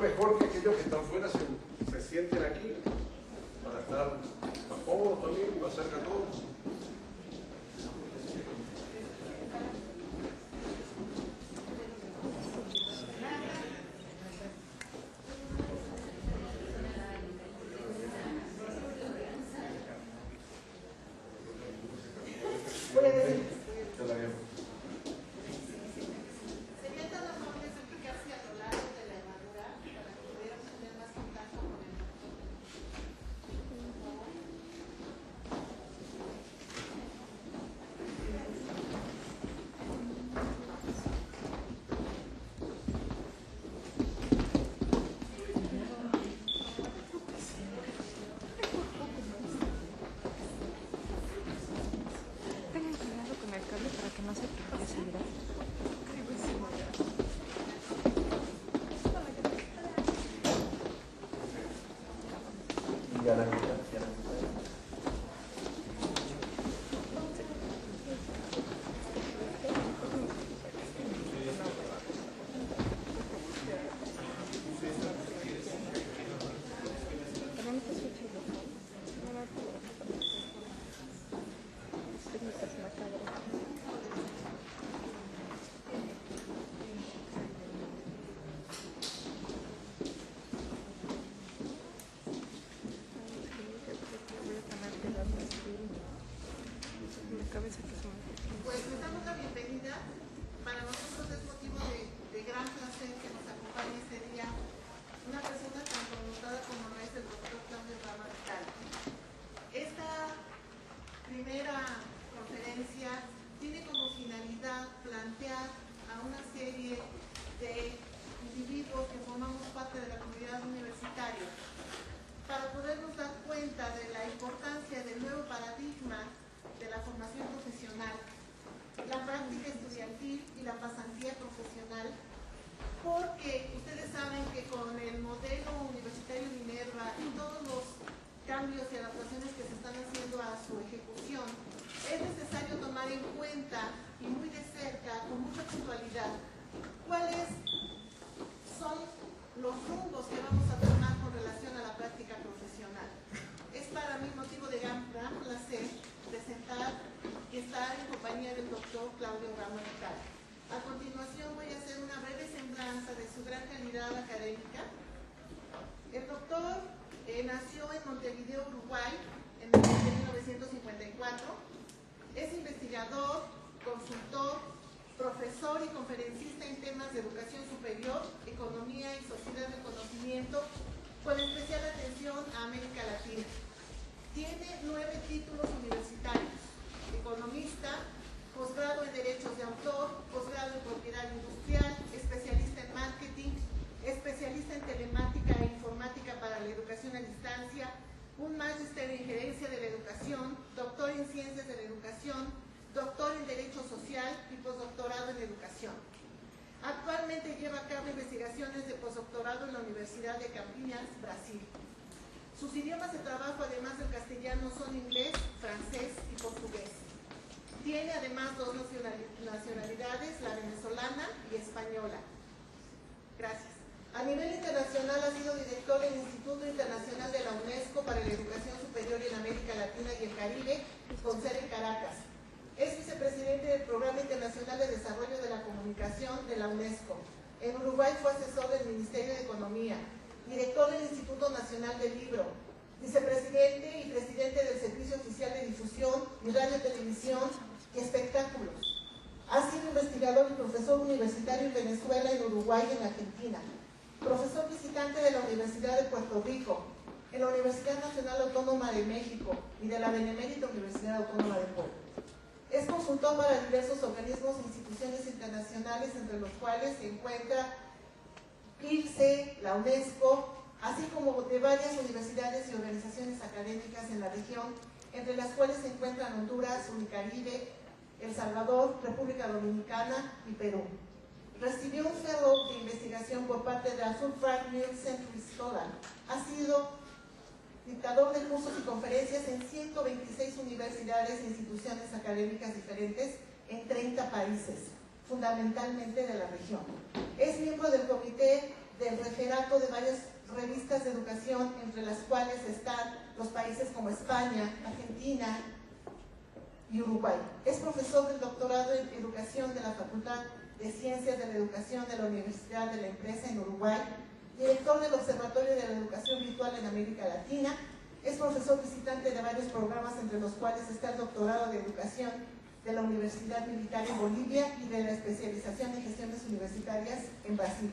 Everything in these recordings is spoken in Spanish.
mejor que aquellos que están fuera se sienten aquí para estar más cómodos también, más cerca a todos. Pues les damos la bienvenida. Para nosotros es motivo de gran placer que nos acompañe este día una persona tan connotada como es el doctor Claudio Rama Vital. Esta primera conferencia tiene como finalidad plantear a una serie de individuos que formamos parte de la comunidad universitaria para podernos dar cuenta de la importancia del nuevo paradigma de la formación profesional, la práctica estudiantil y la pasantía profesional, porque ustedes saben que con el modelo universitario Minerva y todos los cambios y adaptaciones que se están haciendo a su ejecución, es necesario tomar en cuenta y muy de cerca, con mucha puntualidad, cuáles son los rumbos que vamos a tomar con relación a la práctica profesional. Es para mí motivo de gran placer presentar y estar en compañía del doctor Claudio Rama Vital. A continuación voy a hacer una breve semblanza de su gran calidad académica. El doctor nació en Montevideo, Uruguay, en 1954. Es investigador, consultor, profesor y conferencista en temas de educación superior, economía y sociedad del conocimiento, con especial atención a América Latina. Tiene 9 títulos universitarios: economista, posgrado en derechos de autor, posgrado en propiedad industrial, especialista en marketing, especialista en telemática e informática para la educación a distancia, un máster en gerencia de la educación, doctor en ciencias de la educación, doctor en derecho social y postdoctorado en educación. Actualmente lleva a cabo investigaciones de postdoctorado en la Universidad de Campinas, Brasil. Sus idiomas de trabajo, además del castellano, son inglés, francés y portugués. Tiene además 2 nacionalidades, la venezolana y española. Gracias. A nivel internacional ha sido director del Instituto Internacional de la UNESCO para la Educación Superior en América Latina y el Caribe, con sede en Caracas. Es vicepresidente del Programa Internacional de Desarrollo de la Comunicación de la UNESCO. En Uruguay fue asesor del Ministerio de Economía, director del Instituto Nacional del Libro, vicepresidente y presidente del Servicio Oficial de Difusión y Radio, Televisión y Espectáculos. Ha sido investigador y profesor universitario en Venezuela, en Uruguay y en Argentina. Profesor visitante de la Universidad de Puerto Rico, en la Universidad Nacional Autónoma de México y de la Benemérita Universidad Autónoma de Puebla. Es consultor para diversos organismos e instituciones internacionales, entre los cuales se encuentra ILSE, la UNESCO, así como de varias universidades y organizaciones académicas en la región, entre las cuales se encuentran Honduras, Unicaribe, El Salvador, República Dominicana y Perú. Recibió un fellow de investigación por parte de la Fulbright Century Scholar. Ha sido dictador de cursos y conferencias en 126 universidades e instituciones académicas diferentes en 30 países, fundamentalmente de la región. Es miembro del Comité del referato de varias revistas de educación, entre las cuales están los países como España, Argentina y Uruguay. Es profesor del doctorado en Educación de la Facultad de Ciencias de la Educación de la Universidad de la Empresa en Uruguay, director del Observatorio de la Educación Virtual en América Latina, es profesor visitante de varios programas, entre los cuales está el doctorado de Educación de la Universidad Militar en Bolivia y de la especialización en gestiones universitarias en Brasil.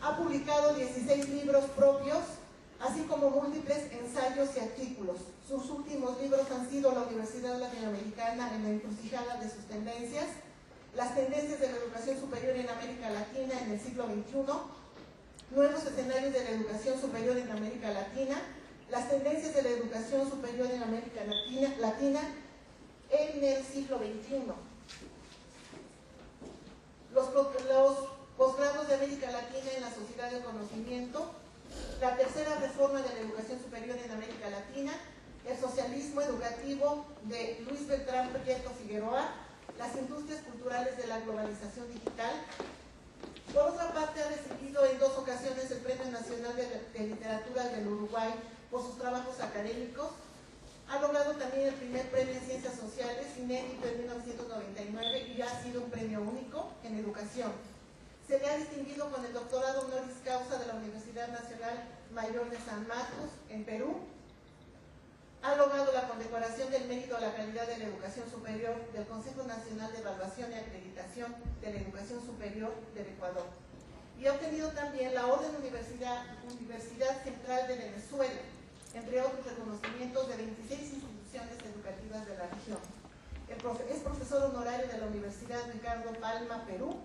Ha publicado 16 libros propios, así como múltiples ensayos y artículos. Sus últimos libros han sido La Universidad Latinoamericana en la encrucijada de sus tendencias, Las tendencias de la educación superior en América Latina en el siglo XXI, Nuevos escenarios de la educación superior en América Latina, Las tendencias de la educación superior en América Latina en el siglo XXI, los posgrados de América Latina en la sociedad del conocimiento, la tercera reforma de la educación superior en América Latina, el socialismo educativo de Luis Beltrán Prieto Figueroa, las industrias culturales de la globalización digital. Por otra parte, ha recibido en 2 ocasiones el Premio Nacional de Literatura del Uruguay por sus trabajos académicos. Ha logrado también el primer premio en Ciencias Sociales, inédito en 1999, y ha sido un premio único en educación. Se le ha distinguido con el doctorado honoris causa de la Universidad Nacional Mayor de San Marcos, en Perú. Ha logrado la condecoración del mérito a la calidad de la educación superior del Consejo Nacional de Evaluación y Acreditación de la Educación Superior del Ecuador. Y ha obtenido también la Orden Universidad Central de Venezuela, entre otros reconocimientos de 26 instituciones educativas de la región. Es profesor honorario de la Universidad Ricardo Palma, Perú,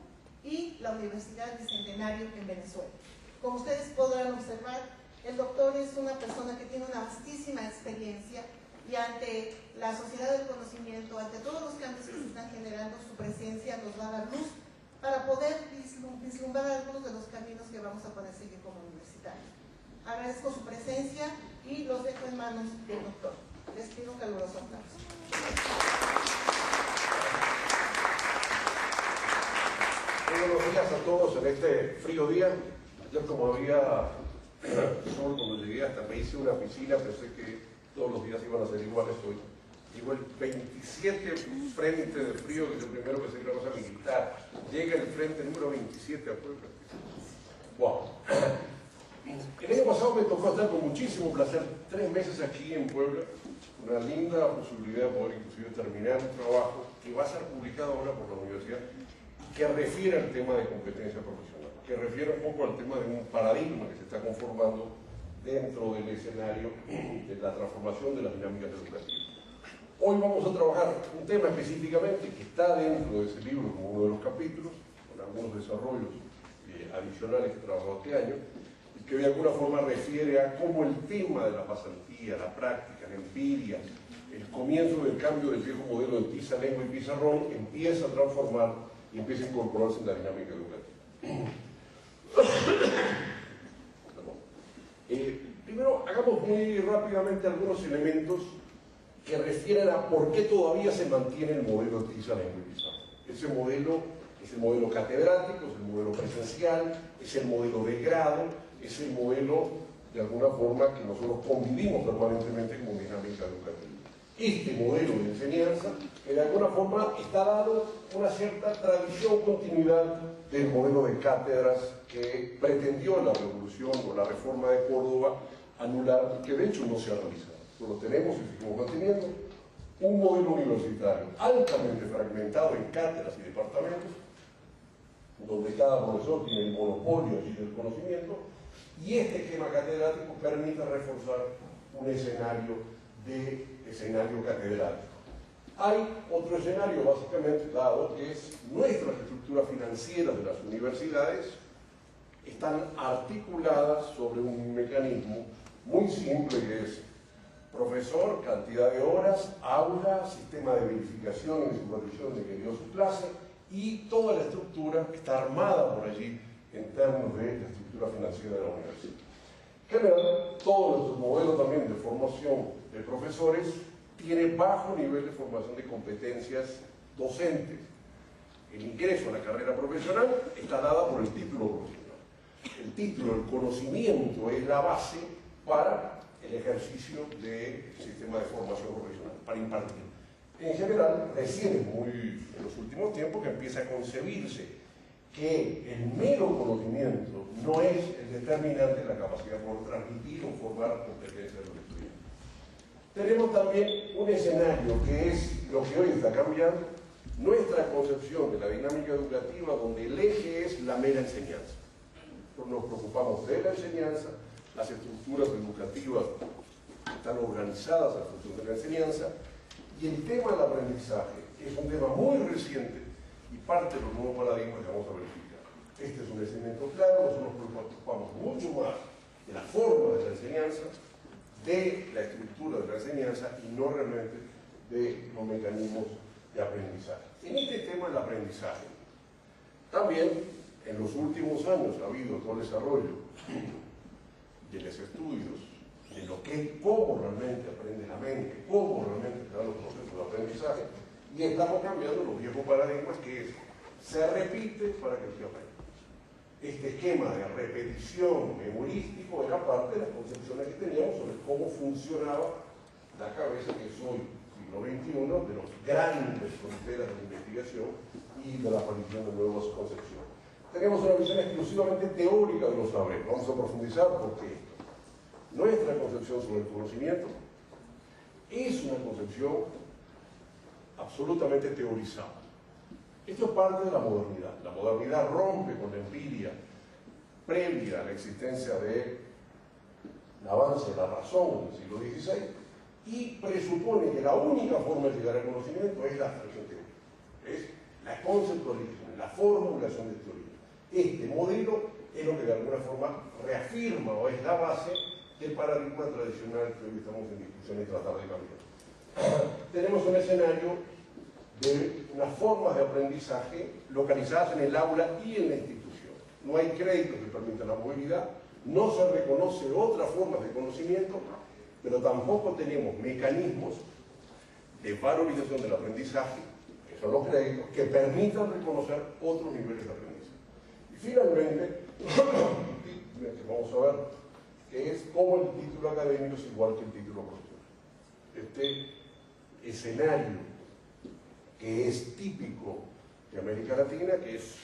y la Universidad Bicentenario en Venezuela. Como ustedes podrán observar, el doctor es una persona que tiene una vastísima experiencia, y ante la sociedad del conocimiento, ante todos los cambios que se están generando, su presencia nos va a dar luz para poder vislumbrar algunos de los caminos que vamos a poder seguir como universitarios. Agradezco su presencia y los dejo en manos del doctor. Les pido un caluroso aplauso. Muy buenos días a todos en este frío día. Ayer, como había sol, cuando llegué hasta me hice una piscina, pensé que todos los días iban a ser iguales hoy. Llegó el 27 frente de frío, que es el primero que se dio una cosa militar. Llega el frente número 27 a Puebla. ¡Wow! El año pasado me tocó estar con muchísimo placer 3 meses aquí en Puebla, una linda posibilidad de poder inclusive terminar un trabajo que va a ser publicado ahora por la universidad, que refiere al tema de competencia profesional, que refiere un poco al tema de un paradigma que se está conformando dentro del escenario de la transformación de las dinámicas educativas. Hoy vamos a trabajar un tema específicamente que está dentro de ese libro como uno de los capítulos, con algunos desarrollos adicionales que he trabajado este año, y que de alguna forma refiere a cómo el tema de la pasantía, la práctica, la empiria, el comienzo del cambio del viejo modelo de tiza, lengua y pizarrón empieza a transformar y empieza a incorporarse en la dinámica educativa. Primero, hagamos muy rápidamente algunos elementos que refieren a por qué todavía se mantiene el modelo de tiza, lengua y pizarrón. Ese modelo es el modelo catedrático, es el modelo presencial, es el modelo de grado, es el modelo, de alguna forma, que nosotros convivimos permanentemente como dinámica educativa. Este modelo de enseñanza, que de alguna forma está dado una cierta tradición, continuidad del modelo de cátedras que pretendió la revolución o la reforma de Córdoba anular, que de hecho no se ha realizado. Lo tenemos y seguimos manteniendo un modelo universitario altamente fragmentado en cátedras y departamentos, donde cada profesor tiene el monopolio allí del conocimiento, y este esquema catedrático permite reforzar un escenario catedrático. Hay otro escenario básicamente dado, que es nuestras estructuras financieras de las universidades están articuladas sobre un mecanismo muy simple, que es profesor, cantidad de horas, aula, sistema de verificación y supervisión de que dio su clase, y toda la estructura está armada por allí en términos de la estructura financiera de la universidad. En general, todo nuestro modelo también de formación de profesores tiene bajo nivel de formación de competencias docentes. El ingreso a la carrera profesional está dada por el título profesional. el título, el conocimiento es la base para el ejercicio del sistema de formación profesional, para impartir. En general, recién en los últimos tiempos que empieza a concebirse que el mero conocimiento no es el determinante de la capacidad por transmitir o formar competencias de los estudiantes. Tenemos también un escenario que es lo que hoy está cambiando, nuestra concepción de la dinámica educativa, donde el eje es la mera enseñanza. Nos preocupamos de la enseñanza, las estructuras educativas están organizadas en función de la enseñanza, y el tema del aprendizaje es un tema muy reciente y parte de los nuevos paradigmas que vamos a verificar. Este es un elemento claro, nosotros nos preocupamos mucho más de la forma de la enseñanza, de la estructura de la enseñanza y no realmente de los mecanismos de aprendizaje. En este tema del aprendizaje, también en los últimos años ha habido todo el desarrollo de los estudios, de lo que cómo realmente aprende la mente, cómo realmente se dan los procesos de aprendizaje, y estamos cambiando los viejos paradigmas que es, se repite para que se aprenda. Este esquema de repetición memorístico era parte de las concepciones que teníamos sobre cómo funcionaba la cabeza, que es hoy, siglo XXI, de los grandes fronteras de la investigación y de la aparición de nuevas concepciones. Tenemos una visión exclusivamente teórica de los saberes. Vamos a profundizar porque nuestra concepción sobre el conocimiento es una concepción absolutamente teorizada. Esto es parte de la modernidad. La modernidad rompe con la empiria previa a la existencia del avance de la razón en el siglo XVI y presupone que la única forma de llegar al conocimiento es la abstracción teórica, es la conceptualización, la formulación de teoría. Este modelo es lo que de alguna forma reafirma o es la base del paradigma tradicional que hoy estamos en discusión y tratar de cambiar. Tenemos un escenario de unas formas de aprendizaje localizadas en el aula y en la institución. No hay créditos que permitan la movilidad, no se reconoce otras formas de conocimiento, pero tampoco tenemos mecanismos de valorización del aprendizaje, que son los créditos, que permitan reconocer otros niveles de aprendizaje. Y finalmente, vamos a ver que es cómo el título académico es igual que el título profesional. Este escenario que es típico de América Latina, que es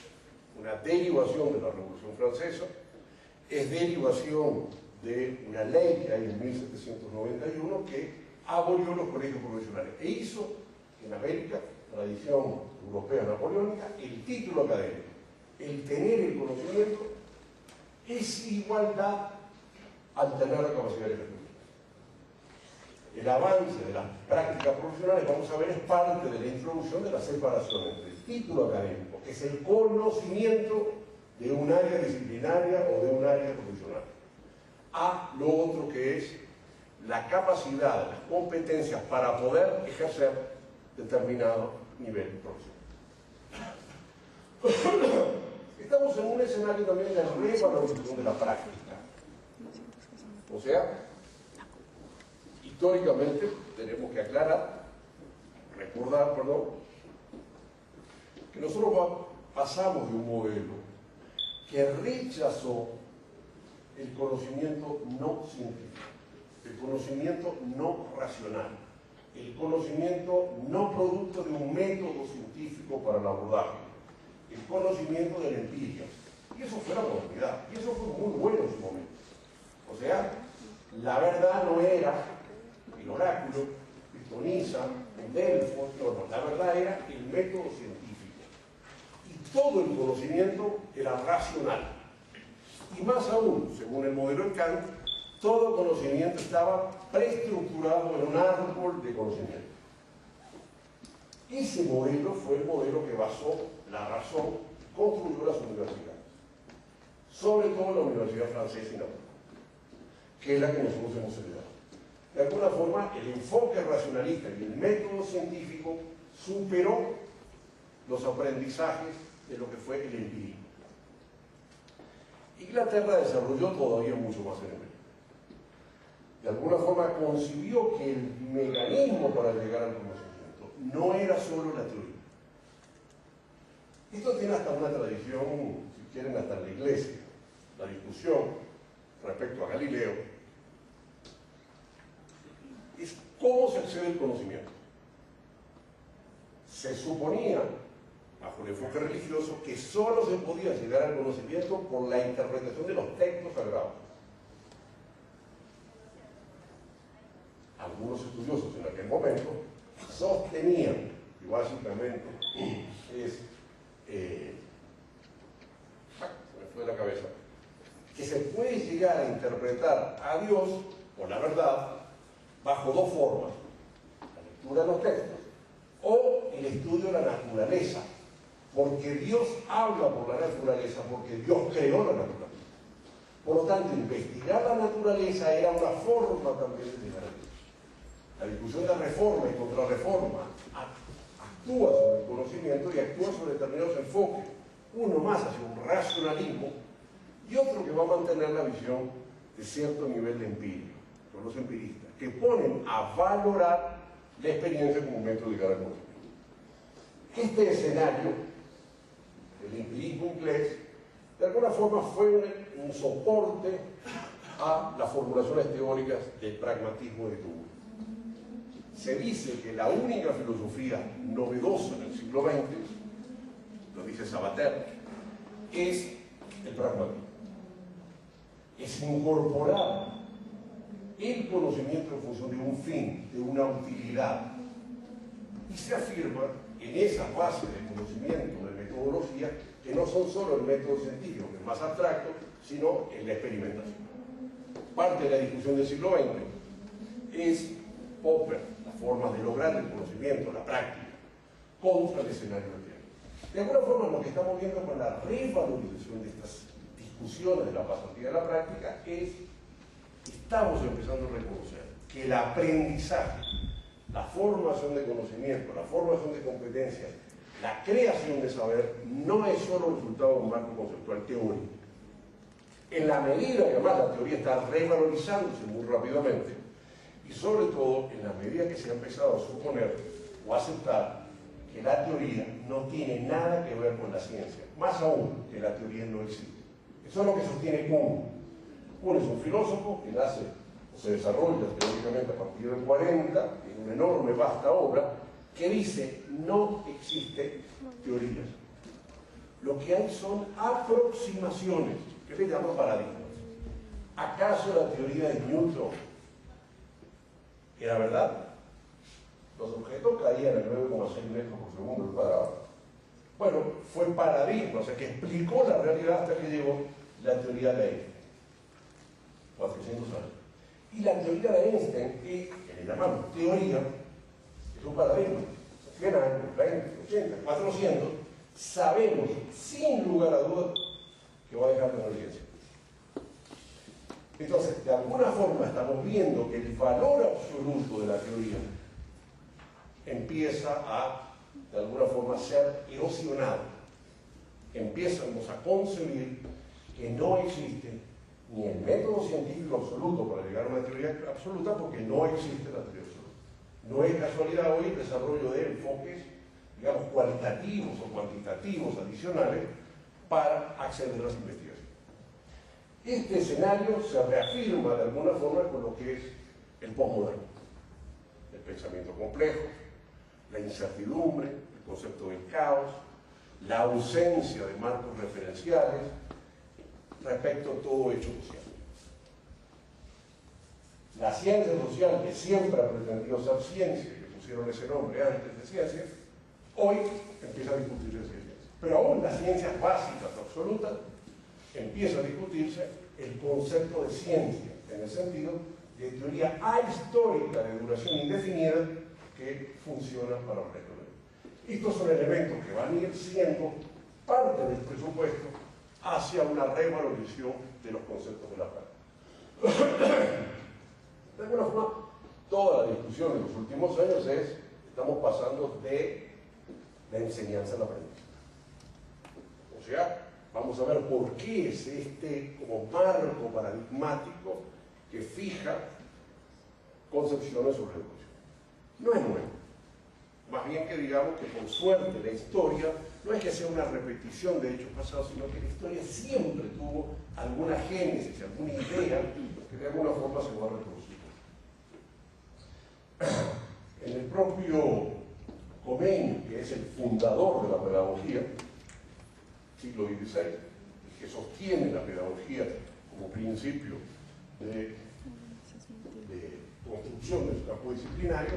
una derivación de la Revolución Francesa, es derivación de una ley que hay en 1791 que abolió los colegios profesionales e hizo en América, tradición europea napoleónica, el título académico, el tener el conocimiento, es igualdad al tener la capacidad de ejecutar. El avance de las prácticas profesionales, vamos a ver, es parte de la introducción de la separación entre el título académico, que es el conocimiento de un área disciplinaria o de un área profesional, a lo otro que es la capacidad, las competencias para poder ejercer determinado nivel profesional. Estamos en un escenario también de revalorización de la práctica. O sea, históricamente tenemos que recordar, que nosotros pasamos de un modelo que rechazó el conocimiento no científico, el conocimiento no racional, el conocimiento no producto de un método científico para el abordaje, el conocimiento de la empiria. Y eso fue la modernidad, y eso fue muy bueno en su momento. O sea, la verdad no era el oráculo, Pitoniza, Delfos, no, la verdad era el método científico. Y todo el conocimiento era racional. Y más aún, según el modelo de Kant, todo conocimiento estaba preestructurado en un árbol de conocimiento. Ese modelo fue el modelo que basó la razón, construyó las universidades. Sobre todo la Universidad Francesa y Napoleón, que es la que nosotros hemos heredado. De alguna forma, el enfoque racionalista y el método científico superó los aprendizajes de lo que fue el empirismo. Inglaterra desarrolló todavía mucho más elemento. De alguna forma concibió que el mecanismo para llegar al conocimiento no era solo la teoría. Esto tiene hasta una tradición, si quieren, hasta en la iglesia. la discusión respecto a Galileo es cómo se accede al conocimiento. Se suponía, bajo el enfoque religioso, que solo se podía llegar al conocimiento por la interpretación de los textos sagrados. Algunos estudiosos en aquel momento sostenían, y básicamente es, se me fue de la cabeza, que se puede llegar a interpretar a Dios, o la verdad, bajo dos formas: la lectura de los textos o el estudio de la naturaleza, porque Dios habla por la naturaleza, porque Dios creó la naturaleza. Por lo tanto, investigar la naturaleza era una forma también de llegar a Dios. La discusión de reforma y contrarreforma actúa sobre el conocimiento y actúa sobre determinados enfoques, uno más hacia un racionalismo y otro que va a mantener la visión de cierto nivel de empirio, son los empiristas, que ponen a valorar la experiencia como un método de llegar al conocimiento. Este escenario, el empirismo inglés, de alguna forma fue un soporte a las formulaciones teóricas del pragmatismo de Tocqueville. Se dice que la única filosofía novedosa en el siglo XX, lo dice Sabater, es el pragmatismo. Es incorporar el conocimiento en función de un fin, de una utilidad. Y se afirma en esa base de conocimiento, de metodología, que no son solo el método científico, que es más abstracto, sino en la experimentación. Parte de la discusión del siglo XX es Popper, las formas de lograr el conocimiento, la práctica, contra el escenario del tiempo. De alguna forma, lo que estamos viendo con la revalorización de estas discusiones de la pasantía y de la práctica es que estamos empezando a reconocer que el aprendizaje, la formación de conocimiento, la formación de competencias, la creación de saber, no es solo resultado de un marco conceptual teórico. En la medida que además la teoría está revalorizándose muy rápidamente, y sobre todo en la medida que se ha empezado a suponer o a aceptar que la teoría no tiene nada que ver con la ciencia, más aún que la teoría no existe. Eso es lo que sostiene Kuhn. Kuhn es un filósofo que nace o se desarrolla teóricamente a partir del 40 en una enorme, vasta obra que dice: no existe teorías. Lo que hay son aproximaciones, que le llaman paradigmas. ¿Acaso la teoría de Newton era verdad? Los objetos caían a 9,6 metros por segundo al cuadrado. Bueno, fue paradigma, o sea que explicó la realidad hasta que llegó la teoría de Einstein, 400 años. Y la teoría de Einstein, que le llamamos teoría, es un paradigma. 100 años, 20, 80, 400, sabemos sin lugar a dudas que va a dejar de tener ciencia. Entonces, de alguna forma estamos viendo que el valor absoluto de la teoría empieza a, de alguna forma, ser erosionado. Empiezamos a concebir que no existe ni el método científico absoluto para llegar a una teoría absoluta, porque no existe la teoría absoluta. No es casualidad hoy el desarrollo de enfoques, digamos, cualitativos o cuantitativos adicionales para acceder a las investigaciones. Este escenario se reafirma de alguna forma con lo que es el posmoderno. El pensamiento complejo, la incertidumbre, el concepto del caos, la ausencia de marcos referenciales respecto a todo hecho social. La ciencia social, que siempre ha pretendido ser ciencia, que pusieron ese nombre antes de ciencia, hoy empieza a discutirse ciencia. Pero aún las ciencias básicas absolutas empieza a discutirse el concepto de ciencia, en el sentido de teoría ahistórica de duración indefinida que funciona para el resto de vida. Estos son elementos que van a ir siendo parte del presupuesto hacia una revalorización de los conceptos de la práctica. De alguna forma, toda la discusión en los últimos años es: estamos pasando de la enseñanza a la aprendizaje. O sea, vamos a ver por qué es este como marco paradigmático que fija concepciones sobre educación. No es nuevo. Más bien que digamos que por suerte la historia no es que sea una repetición de hechos pasados, sino que la historia siempre tuvo alguna génesis, alguna idea que de alguna forma se va a reproducir. En el propio Khomeini, que es el fundador de la pedagogía, siglo XVI, que sostiene la pedagogía como principio de construcción de su campo disciplinario,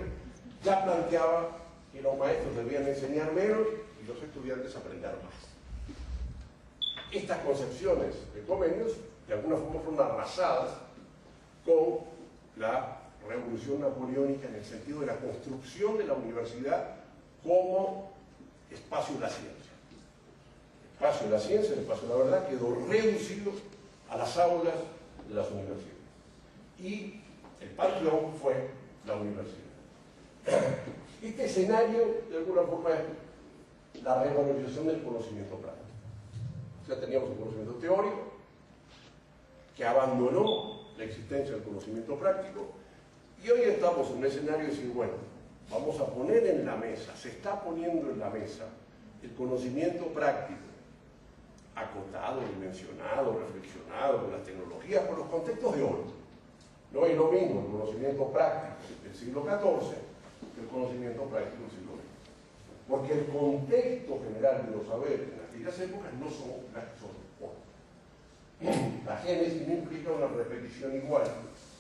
ya planteaba que los maestros debían enseñar menos y los estudiantes aprender más. Estas concepciones de Khomeini de alguna forma fueron arrasadas con la revolución napoleónica en el sentido de la construcción de la universidad como espacio de la ciencia. El espacio de la ciencia, el espacio de la verdad, quedó reducido a las aulas de las universidades. Y el patrón fue la universidad. Este escenario, de alguna forma, es la revalorización del conocimiento práctico. O sea, teníamos un conocimiento teórico que abandonó la existencia del conocimiento práctico, y hoy estamos en un escenario de decir, bueno, vamos a poner en la mesa, se está poniendo en la mesa el conocimiento práctico, acotado, dimensionado, reflexionado con las tecnologías, con los contextos de hoy. No es lo mismo el conocimiento práctico del siglo XIV que el conocimiento práctico del siglo XX. Porque el contexto general de los saberes en aquellas épocas no son las que son hoy. La génesis no implica una repetición igual,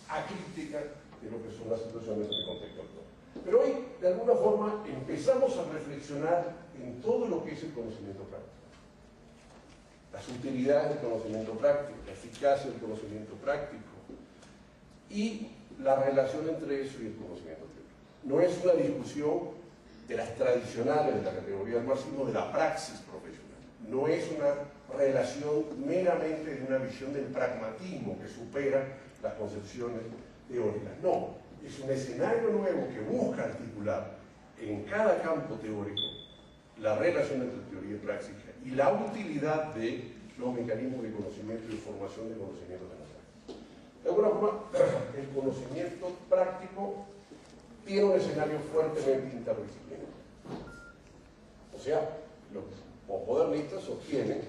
acrítica de lo que son las situaciones en el contexto actual. Pero hoy, de alguna forma, empezamos a reflexionar en todo lo que es el conocimiento práctico. Las utilidades del conocimiento práctico, la eficacia del conocimiento práctico y la relación entre eso y el conocimiento teórico. No es una discusión de las tradicionales de la categoría del marxismo, de la praxis profesional. No es una relación meramente de una visión del pragmatismo que supera las concepciones teóricas. No, es un escenario nuevo que busca articular en cada campo teórico la relación entre teoría y práctica y la utilidad de los mecanismos de conocimiento y de formación de conocimiento de la práctica. De alguna forma, el conocimiento práctico tiene un escenario fuertemente interdisciplinario. O sea, los posmodernistas sostienen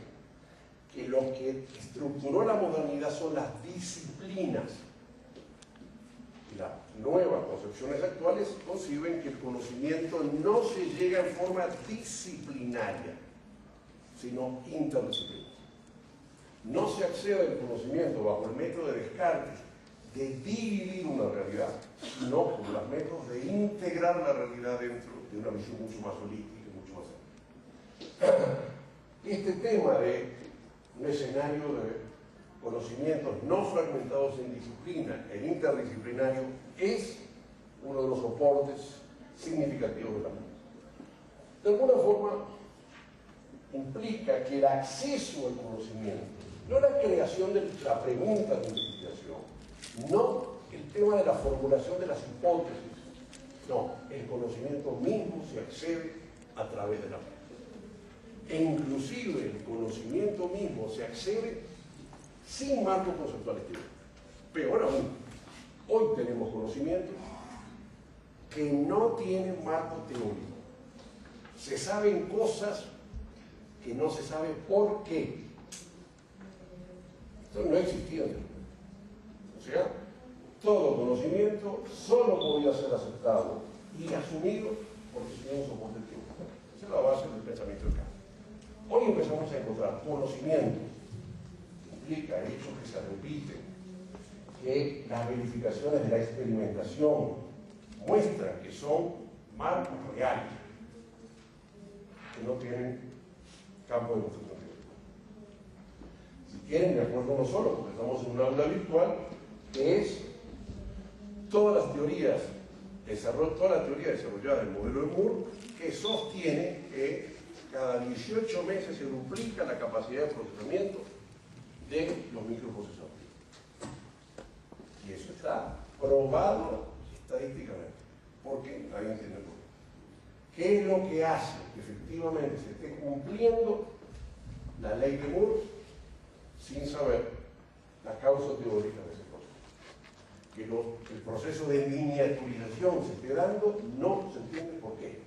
que lo que estructuró la modernidad son las disciplinas. Y las nuevas concepciones actuales conciben que el conocimiento no se llega en forma disciplinaria, sino interdisciplinaria. No se accede al conocimiento bajo el método de Descartes de dividir una realidad, sino por los métodos de integrar la realidad dentro de una visión mucho más holística y mucho más amplia. Este tema de un escenario de conocimientos no fragmentados en disciplina, el interdisciplinario, es uno de los soportes significativos de la mente. De alguna forma, implica que el acceso al conocimiento, no la creación de la pregunta de investigación, no el tema de la formulación de las hipótesis, no, el conocimiento mismo se accede a través de la mente. E inclusive el conocimiento mismo se accede sin marcos conceptuales teóricos. Peor aún, hoy tenemos conocimientos que no tienen marco teórico. Se saben cosas que no se sabe por qué. Esto no existía. O sea, todo conocimiento solo podía ser aceptado y asumido porque tenía un soporte teórico. Esa es la base del pensamiento de Kant. Hoy empezamos a encontrar conocimientos que implica hechos que se repiten, que las verificaciones de la experimentación muestran que son marcos reales, que no tienen campo de construcción teórico. Si quieren, me acuerdo no solo, porque estamos en un aula virtual, que es toda la teoría desarrollada del modelo de Moore, que sostiene que cada 18 meses se duplica la capacidad de procesamiento de los microprocesadores. Y eso está probado estadísticamente. ¿Por qué? Nadie entiende por qué. ¿Qué es lo que hace que efectivamente se esté cumpliendo la ley de Moore sin saber la causa teórica de ese proceso? Que el proceso de miniaturización se esté dando, no se entiende por qué.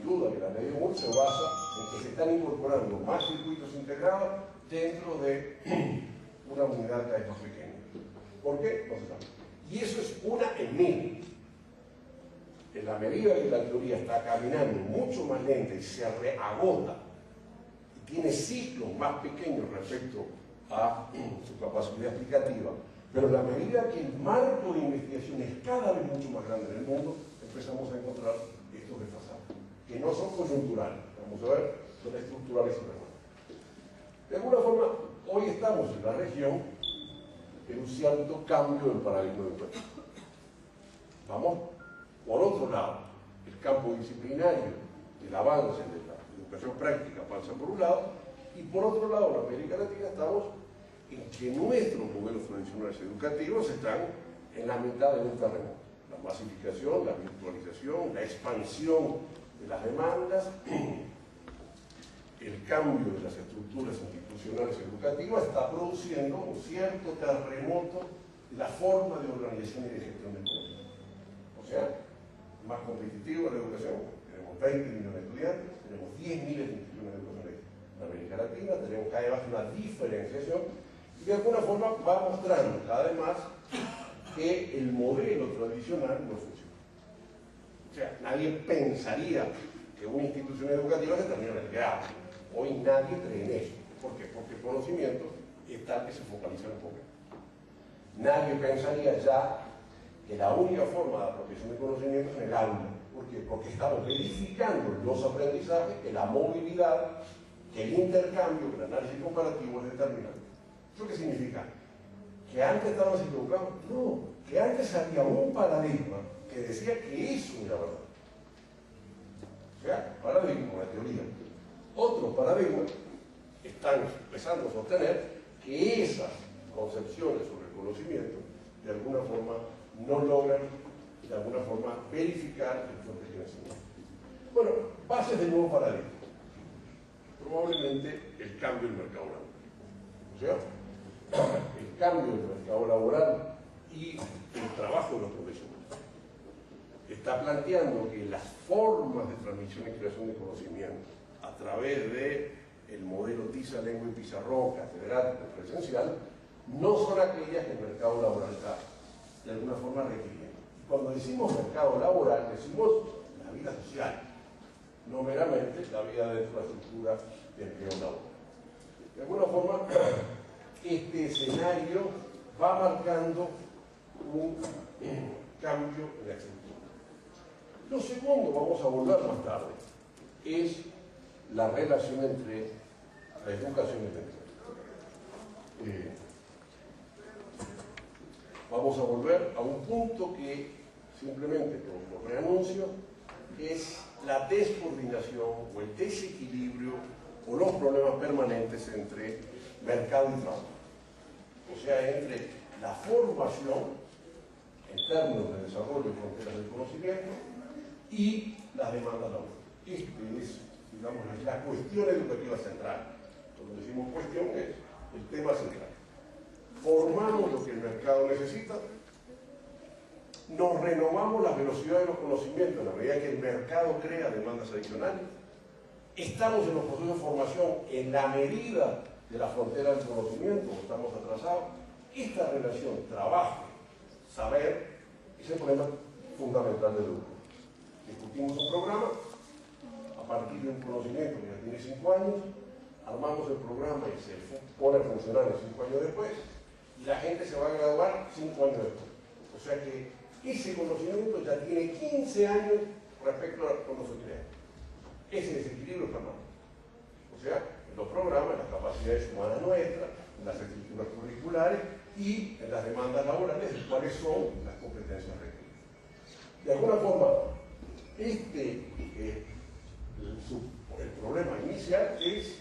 sin duda que la ley de Moore se basa en que se están incorporando más circuitos integrados dentro de una unidad cada vez más pequeña. ¿Por qué? No se sabe. Y eso es una en mil. En la medida que la teoría está caminando mucho más lenta y se agota y tiene ciclos más pequeños respecto a su capacidad explicativa, pero en la medida que el marco de investigación es cada vez mucho más grande en el mundo, empezamos a encontrar estos desfasajes, que no son coyunturales, vamos a ver, son estructurales y permanentes. De alguna forma, hoy estamos en la región en un cierto cambio del paradigma educativo. Vamos, por otro lado, el campo disciplinario, el avance de la educación práctica pasa por un lado, y por otro lado, en América Latina estamos en que nuestros modelos tradicionales educativos están en la mitad de un terreno. La masificación, la virtualización, la expansión de las demandas, el cambio de las estructuras institucionales educativas está produciendo un cierto terremoto de la forma de organización y de gestión del conocimiento. O sea, más competitiva la educación, tenemos 20 millones de estudiantes, tenemos 10 miles de instituciones educacionales en América Latina, tenemos cada vez más una diferenciación y de alguna forma va mostrando cada vez más que el modelo tradicional no funciona. O sea, nadie pensaría que una institución educativa se termina en el grado. Hoy nadie cree en eso. ¿Por qué? Porque el conocimiento es tal que se focaliza en poco. Nadie pensaría ya que la única forma de apropiación del conocimiento es en el aula. ¿Por qué? Porque estamos verificando los aprendizajes, que la movilidad, que el intercambio, que el análisis comparativo es determinante. ¿Eso qué significa? ¿Que antes estábamos equivocados? No, que antes había un paradigma que decía que eso era verdad. O sea, paradigma, una teoría. Otros paradigmas están empezando a sostener que esas concepciones sobre el conocimiento de alguna forma no logran de alguna forma verificar el contenido de enseñanza. Bueno, bases del nuevo paradigma. Probablemente el cambio del mercado laboral. O sea, el cambio del mercado laboral y el trabajo de los profesionales. Está planteando que las formas de transmisión y creación de conocimiento a través del modelo TISA, lengua y pizarrón, catedrático, presencial, no son aquellas que el mercado laboral está de alguna forma requiriendo. Y cuando decimos mercado laboral, decimos la vida social, no meramente la vida dentro de la estructura de empleo laboral. De alguna forma, este escenario va marcando un cambio en la estructura. Lo segundo, vamos a volver más tarde, es la relación entre la educación y el empleo. Vamos a volver a un punto que simplemente como reanuncio es la descoordinación o el desequilibrio o los problemas permanentes entre mercado y trabajo. O sea, entre la formación en términos de desarrollo y fronteras del conocimiento y las demandas laborales. Esta es, digamos, la cuestión educativa central. Cuando decimos cuestión es el tema central. Formamos lo que el mercado necesita, nos renovamos la velocidad de los conocimientos en la medida que el mercado crea demandas adicionales, estamos en los procesos de formación en la medida de la frontera del conocimiento, estamos atrasados. Esta relación trabajo-saber es el problema fundamental de la educación. Discutimos un programa a partir de un conocimiento que ya tiene 5 años, armamos el programa y se pone a funcionar 5 años después, y la gente se va a graduar 5 años después. O sea que ese conocimiento ya tiene 15 años respecto a cuando se crea. Ese desequilibrio es permanente. O sea, en los programas, en las capacidades humanas nuestras, en las estructuras curriculares y en las demandas laborales, de cuáles son las competencias requeridas. De alguna forma, el problema inicial es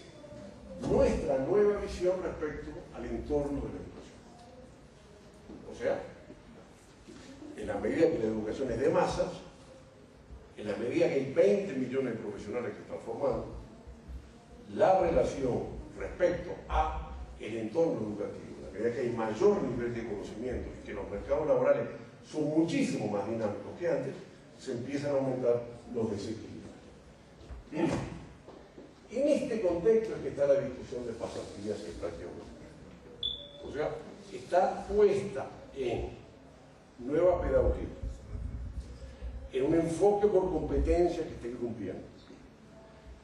nuestra nueva visión respecto al entorno de la educación. O sea, en la medida que la educación es de masas, en la medida que hay 20 millones de profesionales que están formando, la relación respecto a el entorno educativo, en la medida que hay mayor nivel de conocimiento y que los mercados laborales son muchísimo más dinámicos que antes, se empiezan a aumentar los desequilibrios. En este contexto es que está la discusión de pasantías y prácticas. O sea, está puesta en nueva pedagogía, en un enfoque por competencia que está irrumpiendo,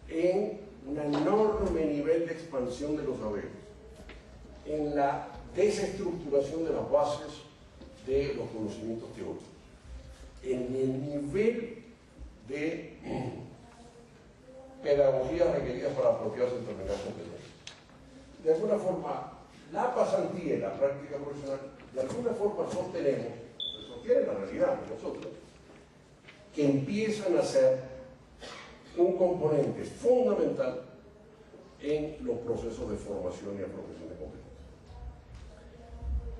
en un enorme nivel de expansión de los saberes, en la desestructuración de las bases de los conocimientos teóricos, en el nivel de pedagogía requerida para apropiarse de determinadas competencias. De alguna forma, la pasantía y la práctica profesional, de alguna forma sostiene la realidad de nosotros, que empiezan a ser un componente fundamental en los procesos de formación y apropiación de competencias.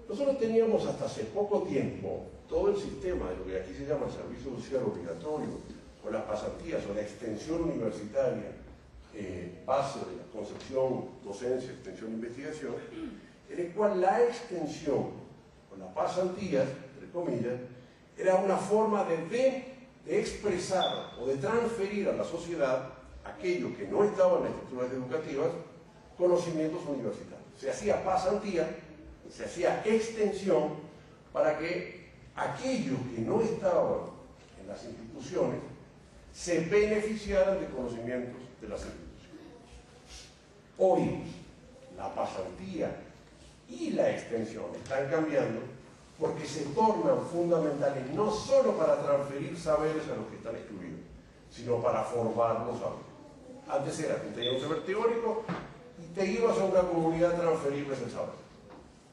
Nosotros teníamos hasta hace poco tiempo todo el sistema de lo que aquí se llama servicio social obligatorio, o las pasantías, o la extensión universitaria, base de la concepción, docencia, extensión e investigación, en el cual la extensión, o la pasantía, entre comillas, era una forma de expresar o de transferir a la sociedad aquello que no estaba en las estructuras educativas, conocimientos universitarios. Se hacía pasantía, se hacía extensión para que aquellos que no estaban en las instituciones se beneficiaran de conocimientos de las instituciones. Hoy, la pasantía y la extensión están cambiando porque se tornan fundamentales no solo para transferir saberes a los que están excluidos, sino para formar los saberes. Antes era que tenías un saber teórico y te ibas a una comunidad a transferirles el saber.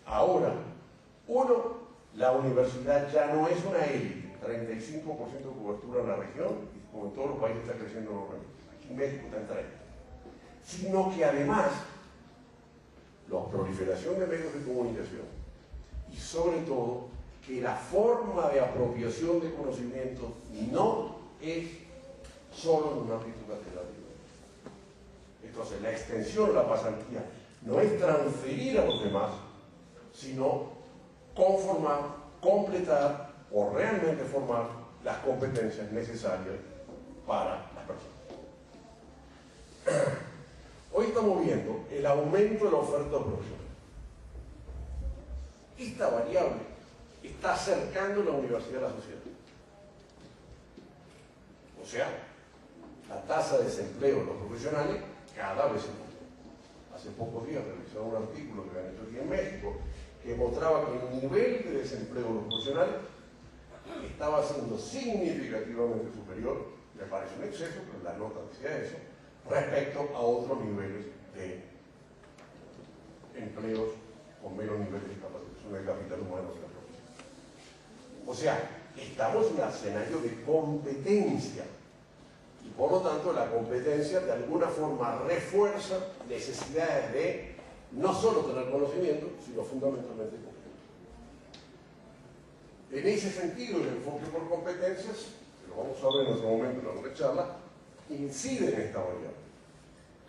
Ahora, la universidad ya no es una élite, 35% de cobertura en la región, y como en todos los países está creciendo enormemente. Aquí en México está en 30%. Sino que además, la proliferación de medios de comunicación y sobre todo que la forma de apropiación de conocimiento no es solo en un ámbito catedrático. Entonces, la extensión, la pasantía, no es transferir a los demás, sino conformar, completar o realmente formar las competencias necesarias para las personas. Hoy estamos viendo el aumento de la oferta profesional. Esta variable está acercando la universidad a la sociedad. O sea, la tasa de desempleo de los profesionales cada vez aumenta. Hace pocos días revisaba un artículo que han hecho aquí en México que mostraba que el nivel de desempleo de los profesionales estaba siendo significativamente superior, me parece un exceso, pero la nota decía eso, respecto a otros niveles de empleos con menos niveles de capacitación del capital humano de la profesión. O sea, estamos en un escenario de competencia y por lo tanto la competencia de alguna forma refuerza necesidades de no solo tener conocimiento, sino fundamentalmente competencia. En ese sentido, el enfoque por competencias, que lo vamos a ver en otro momento en la otra charla, incide en esta variable.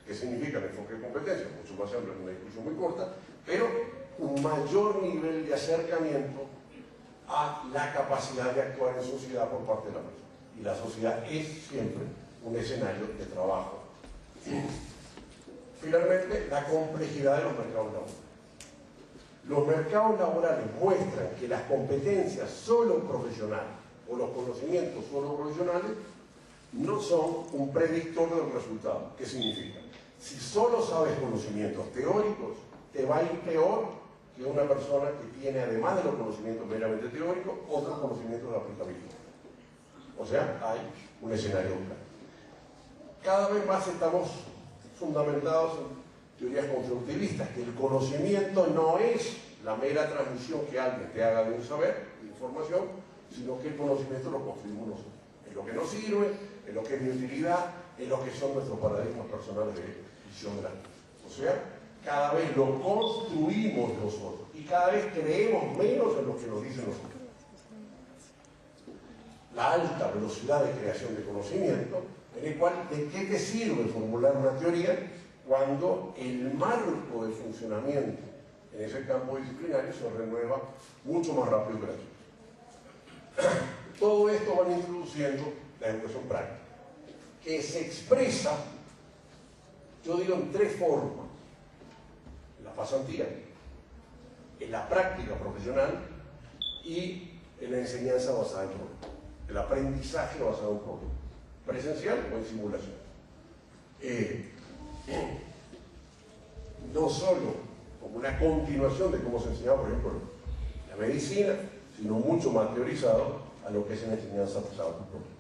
¿Qué significa el enfoque de competencias? Mucho más amplio, es una discusión muy corta, pero un mayor nivel de acercamiento a la capacidad de actuar en sociedad por parte de la persona. Y la sociedad es siempre un escenario de trabajo. Finalmente, la complejidad de los mercados laborales. Los mercados laborales muestran que las competencias solo profesionales o los conocimientos solo profesionales no son un predictor de los resultados. ¿Qué significa? Si solo sabes conocimientos teóricos, te va a ir peor que una persona que tiene, además de los conocimientos meramente teóricos, otros conocimientos de aplicabilidad. O sea, hay un escenario claro. Cada vez más estamos fundamentados en teorías constructivistas, que el conocimiento no es la mera transmisión que alguien te haga de un saber, de información, sino que el conocimiento lo construimos nosotros. Es lo que nos sirve, es lo que es mi utilidad, es lo que son nuestros paradigmas personales de visión de la vida. O sea, cada vez lo construimos nosotros y cada vez creemos menos en lo que nos dicen nosotros. La alta velocidad de creación de conocimiento, en el cual, ¿de qué te sirve formular una teoría cuando el marco de funcionamiento en ese campo disciplinario se renueva mucho más rápido que la tuya? Todo esto van introduciendo la educación práctica, que se expresa, yo digo, en tres formas: en la pasantía, en la práctica profesional y en la enseñanza basada en problemas, el aprendizaje basado en problemas, presencial o en simulación. No solo como una continuación de cómo se enseñaba, por ejemplo, la medicina, sino mucho más teorizado a lo que es en enseñanza basada en problemas.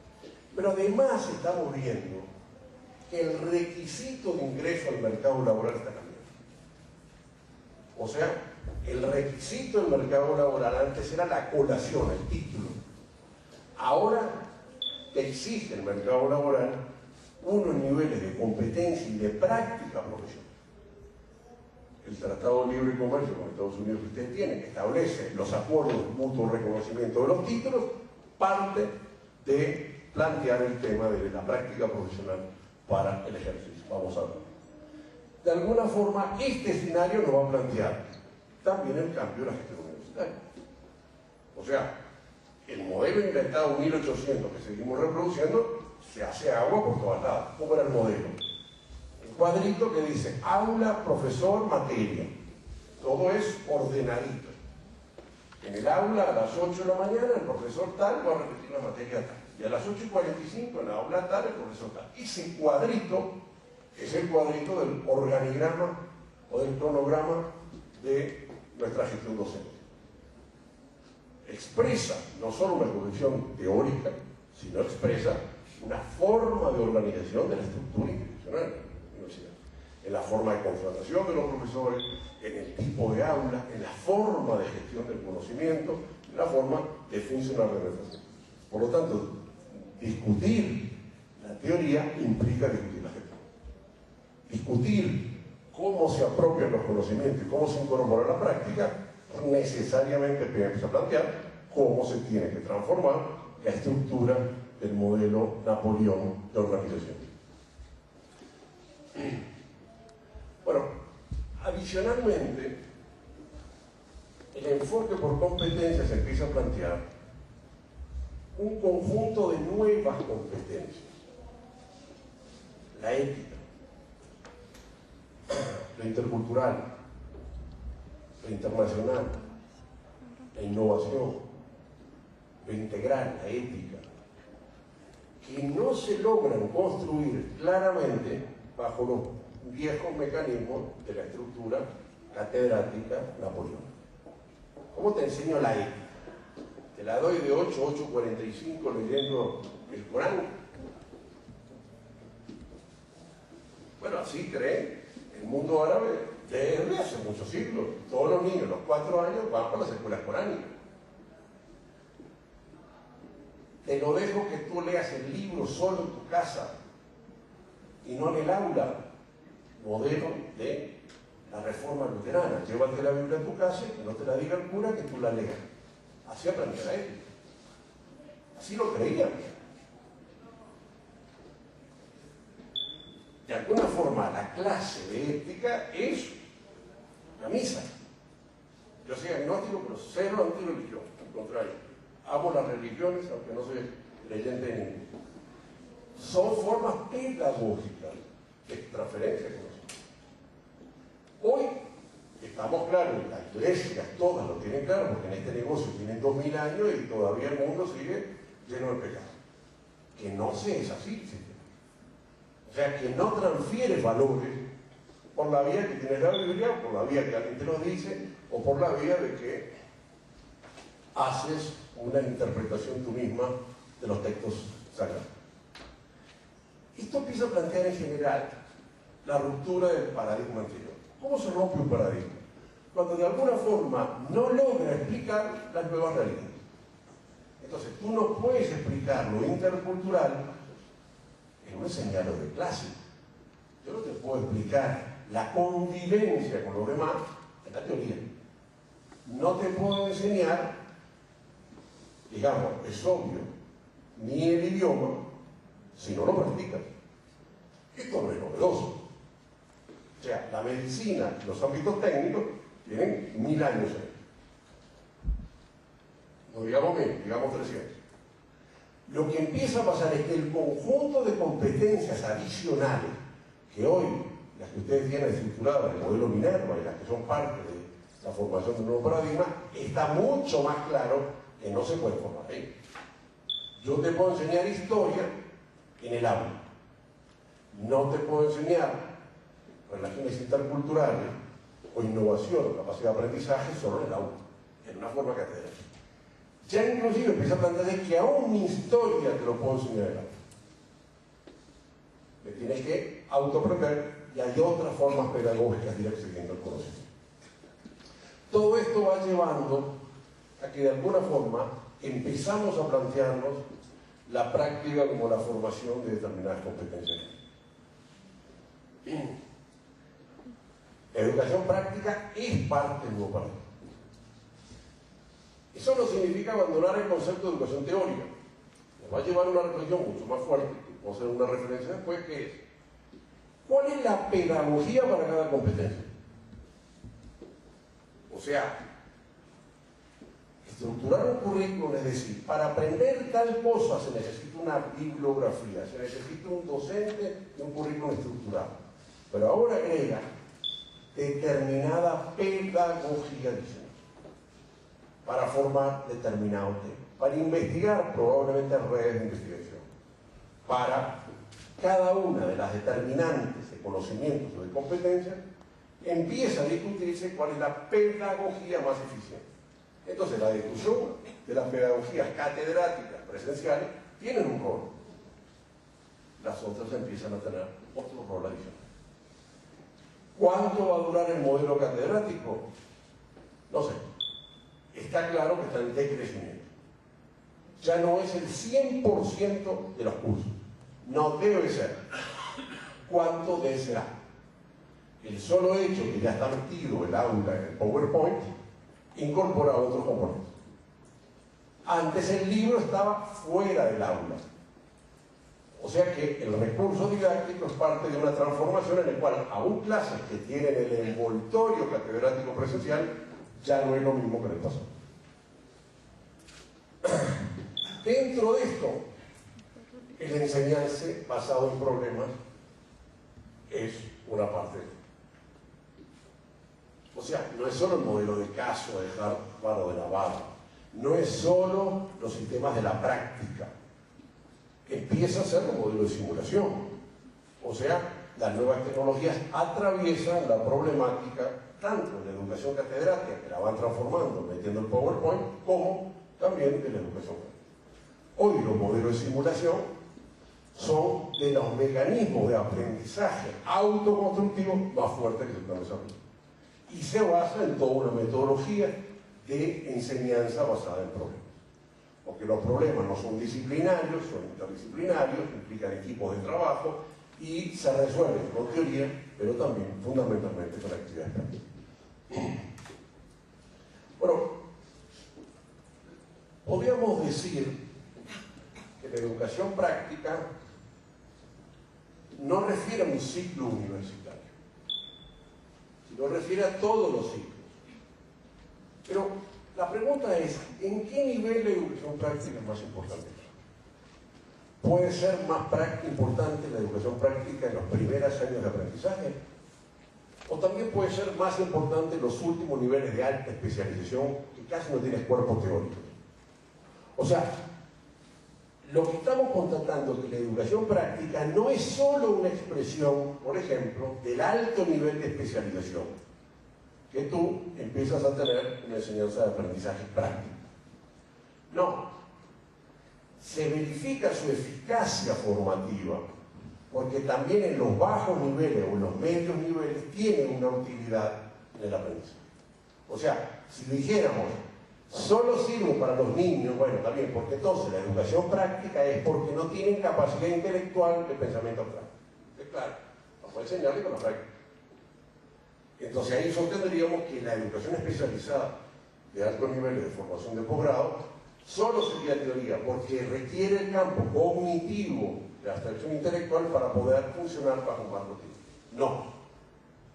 Pero además estamos viendo que el requisito de ingreso al mercado laboral está cambiando. O sea, el requisito del mercado laboral antes era la colación, el título. Ahora te exige el mercado laboral unos niveles de competencia y de práctica profesional. El Tratado de Libre Comercio con Estados Unidos que ustedes tienen, que establece los acuerdos de mutuo reconocimiento de los títulos, parte de plantear el tema de la práctica profesional para el ejercicio. Vamos a ver. De alguna forma, este escenario nos va a plantear también el cambio de la gestión universitaria. O sea, el modelo inventado en 1800 que seguimos reproduciendo se hace agua por todas lados. ¿Cómo era el modelo? El cuadrito que dice aula, profesor, materia. Todo es ordenadito. En el aula a las 8 de la mañana el profesor tal va a repetir la materia tal. Y a las 8:45 en la aula tal el profesor tal. Ese cuadrito es el cuadrito del organigrama o del cronograma de nuestra gestión docente. Expresa no solo una concepción teórica, sino expresa una forma de organización de la estructura institucional de la universidad, en la forma de contratación de los profesores, en el tipo de aula, en la forma de gestión del conocimiento, en la forma de funcionar de nuestra institución. Por lo tanto, discutir la teoría implica discutir la gestión. Discutir cómo se apropian los conocimientos y cómo se incorpora a la práctica necesariamente empieza a plantear cómo se tiene que transformar la estructura del modelo Napoleón de organización. Bueno, adicionalmente, el enfoque por competencias empieza a plantear un conjunto de nuevas competencias. La ética, lo intercultural, lo internacional, la innovación, lo integral, la ética, que no se logran construir claramente bajo los viejos mecanismos de la estructura catedrática napoleónica. ¿Cómo te enseño la ética? Te la doy de 8 a 8:45 leyendo el Corán. Bueno, así cree el mundo árabe desde hace muchos siglos. Todos los niños, los 4 años, van para las escuelas coránicas. Te lo dejo que tú leas el libro solo en tu casa y no en el aula, modelo de la reforma luterana. Llévate la Biblia a tu casa y que no te la diga el cura, que tú la leas. Así aprendía la ética. Así lo creían. De alguna forma, la clase de ética es la misa. Yo soy agnóstico, pero cero antirreligión, al contrario. Amo las religiones, aunque no soy creyente en ninguna. Son formas pedagógicas de transferencia de conocimiento. Hoy estamos claros, las iglesias todas lo tienen claro, porque en este negocio tienen 2000 años y todavía el mundo sigue lleno de pecado. Que no es así, ¿sí? O sea, que no transfiere valores por la vía que tiene la Biblia, o por la vía que alguien te lo dice, o por la vía de que haces una interpretación tú misma de los textos sagrados. Esto empieza a plantear en general la ruptura del paradigma anterior. ¿Cómo se rompe un paradigma? Cuando de alguna forma no logra explicar las nuevas realidades. Entonces, tú no puedes explicar lo intercultural en un señalo de clase. Yo no te puedo explicar la convivencia con los demás en la teoría. No te puedo enseñar, digamos, es obvio, ni el idioma si no lo practicas. Esto no es novedoso. O sea, la medicina, los ámbitos técnicos, tienen 1000 años ahí. No digamos 1000, digamos 300. lo que empieza a pasar es que el conjunto de competencias adicionales que hoy, las que ustedes tienen estructuradas en el modelo Minerva y las que son parte de la formación de un nuevo paradigma, está mucho más claro que no se puede formar ahí. Yo te puedo enseñar historia en el aula. No te puedo enseñar relaciones interculturales o innovación o capacidad de aprendizaje solo en el aula, en una forma catedrática. Ya inclusive empieza a plantear que aún mi historia te lo puedo enseñar en el aula. Me tienes que autoaprender y hay otras formas pedagógicas de ir accediendo al conocimiento. Todo esto va llevando a que de alguna forma empezamos a plantearnos la práctica como la formación de determinadas competencias. La educación práctica es parte del nuevo paradigma. Eso no significa abandonar el concepto de educación teórica. Nos va a llevar a una reflexión mucho más fuerte, que puedo hacer una referencia después, que es ¿cuál es la pedagogía para cada competencia? O sea, estructurar un currículum, es decir, para aprender tal cosa se necesita una bibliografía, se necesita un docente y un currículum estructurado. Pero ahora agrega determinada pedagogía, dicen, para formar determinado tema, para investigar probablemente redes de investigación, para cada una de las determinantes de conocimientos o de competencias, empieza a discutirse cuál es la pedagogía más eficiente. Entonces, la discusión de las pedagogías catedráticas presenciales tienen un rol. Las otras empiezan a tener otro rol adicional. ¿Cuánto va a durar el modelo catedrático? No sé. Está claro que está en decrecimiento. Ya no es el 100% de los cursos. No debe ser. ¿Cuánto debe ser? El solo hecho que ya está metido el aula en el PowerPoint incorpora otros componentes. Antes el libro estaba fuera del aula. O sea que el recurso didáctico es parte de una transformación en la cual aún clases que tienen el envoltorio catedrático presencial ya no es lo mismo que en el pasado. Dentro de esto, el enseñarse basado en problemas es una parte de esto. O sea, no es solo el modelo de caso de Harvard o de Navarro, no es solo los sistemas de la práctica, empieza a ser un modelo de simulación. O sea, las nuevas tecnologías atraviesan la problemática tanto de la educación catedrática, que la van transformando, metiendo el PowerPoint, como también de la educación. Hoy los modelos de simulación son de los mecanismos de aprendizaje autoconstructivo más fuertes que se están desarrollando. Y se basa en toda una metodología de enseñanza basada en problemas. Porque los problemas no son disciplinarios, son interdisciplinarios, implican equipos de trabajo y se resuelven con teoría, pero también fundamentalmente con actividades prácticas. Bueno, podríamos decir que la educación práctica no refiere a un ciclo universitario, sino refiere a todos los ciclos. Pero la pregunta es, ¿en qué nivel la educación práctica es más importante? ¿Puede ser más importante la educación práctica en los primeros años de aprendizaje? ¿O también puede ser más importante en los últimos niveles de alta especialización que casi no tienes cuerpo teórico? O sea, lo que estamos constatando es que la educación práctica no es solo una expresión, por ejemplo, del alto nivel de especialización, que tú empiezas a tener una enseñanza de aprendizaje práctico. No. Se verifica su eficacia formativa, porque también en los bajos niveles o en los medios niveles tiene una utilidad en el aprendizaje. O sea, si dijéramos, solo sirve para los niños, bueno, también, porque entonces la educación práctica es porque no tienen capacidad intelectual de pensamiento abstracto. Es claro, vamos a enseñarle con la práctica. Entonces ahí sostendríamos que la educación especializada de altos niveles de formación de posgrado solo sería teoría, porque requiere el campo cognitivo de abstracción intelectual para poder funcionar bajo un marco teórico. No.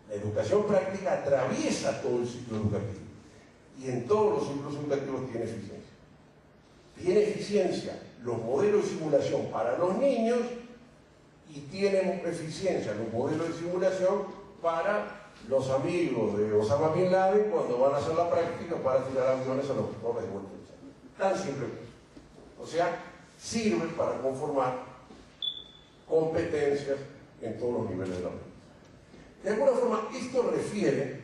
La educación práctica atraviesa todo el ciclo educativo y en todos los ciclos educativos tiene eficiencia. tiene eficiencia los modelos de simulación para los niños y tienen eficiencia los modelos de simulación para los amigos de Osama Bin Laden cuando van a hacer la práctica para tirar aviones a los torres de vuelta. Tan simple. O sea, sirve para conformar competencias en todos los niveles de la mente. De alguna forma, esto refiere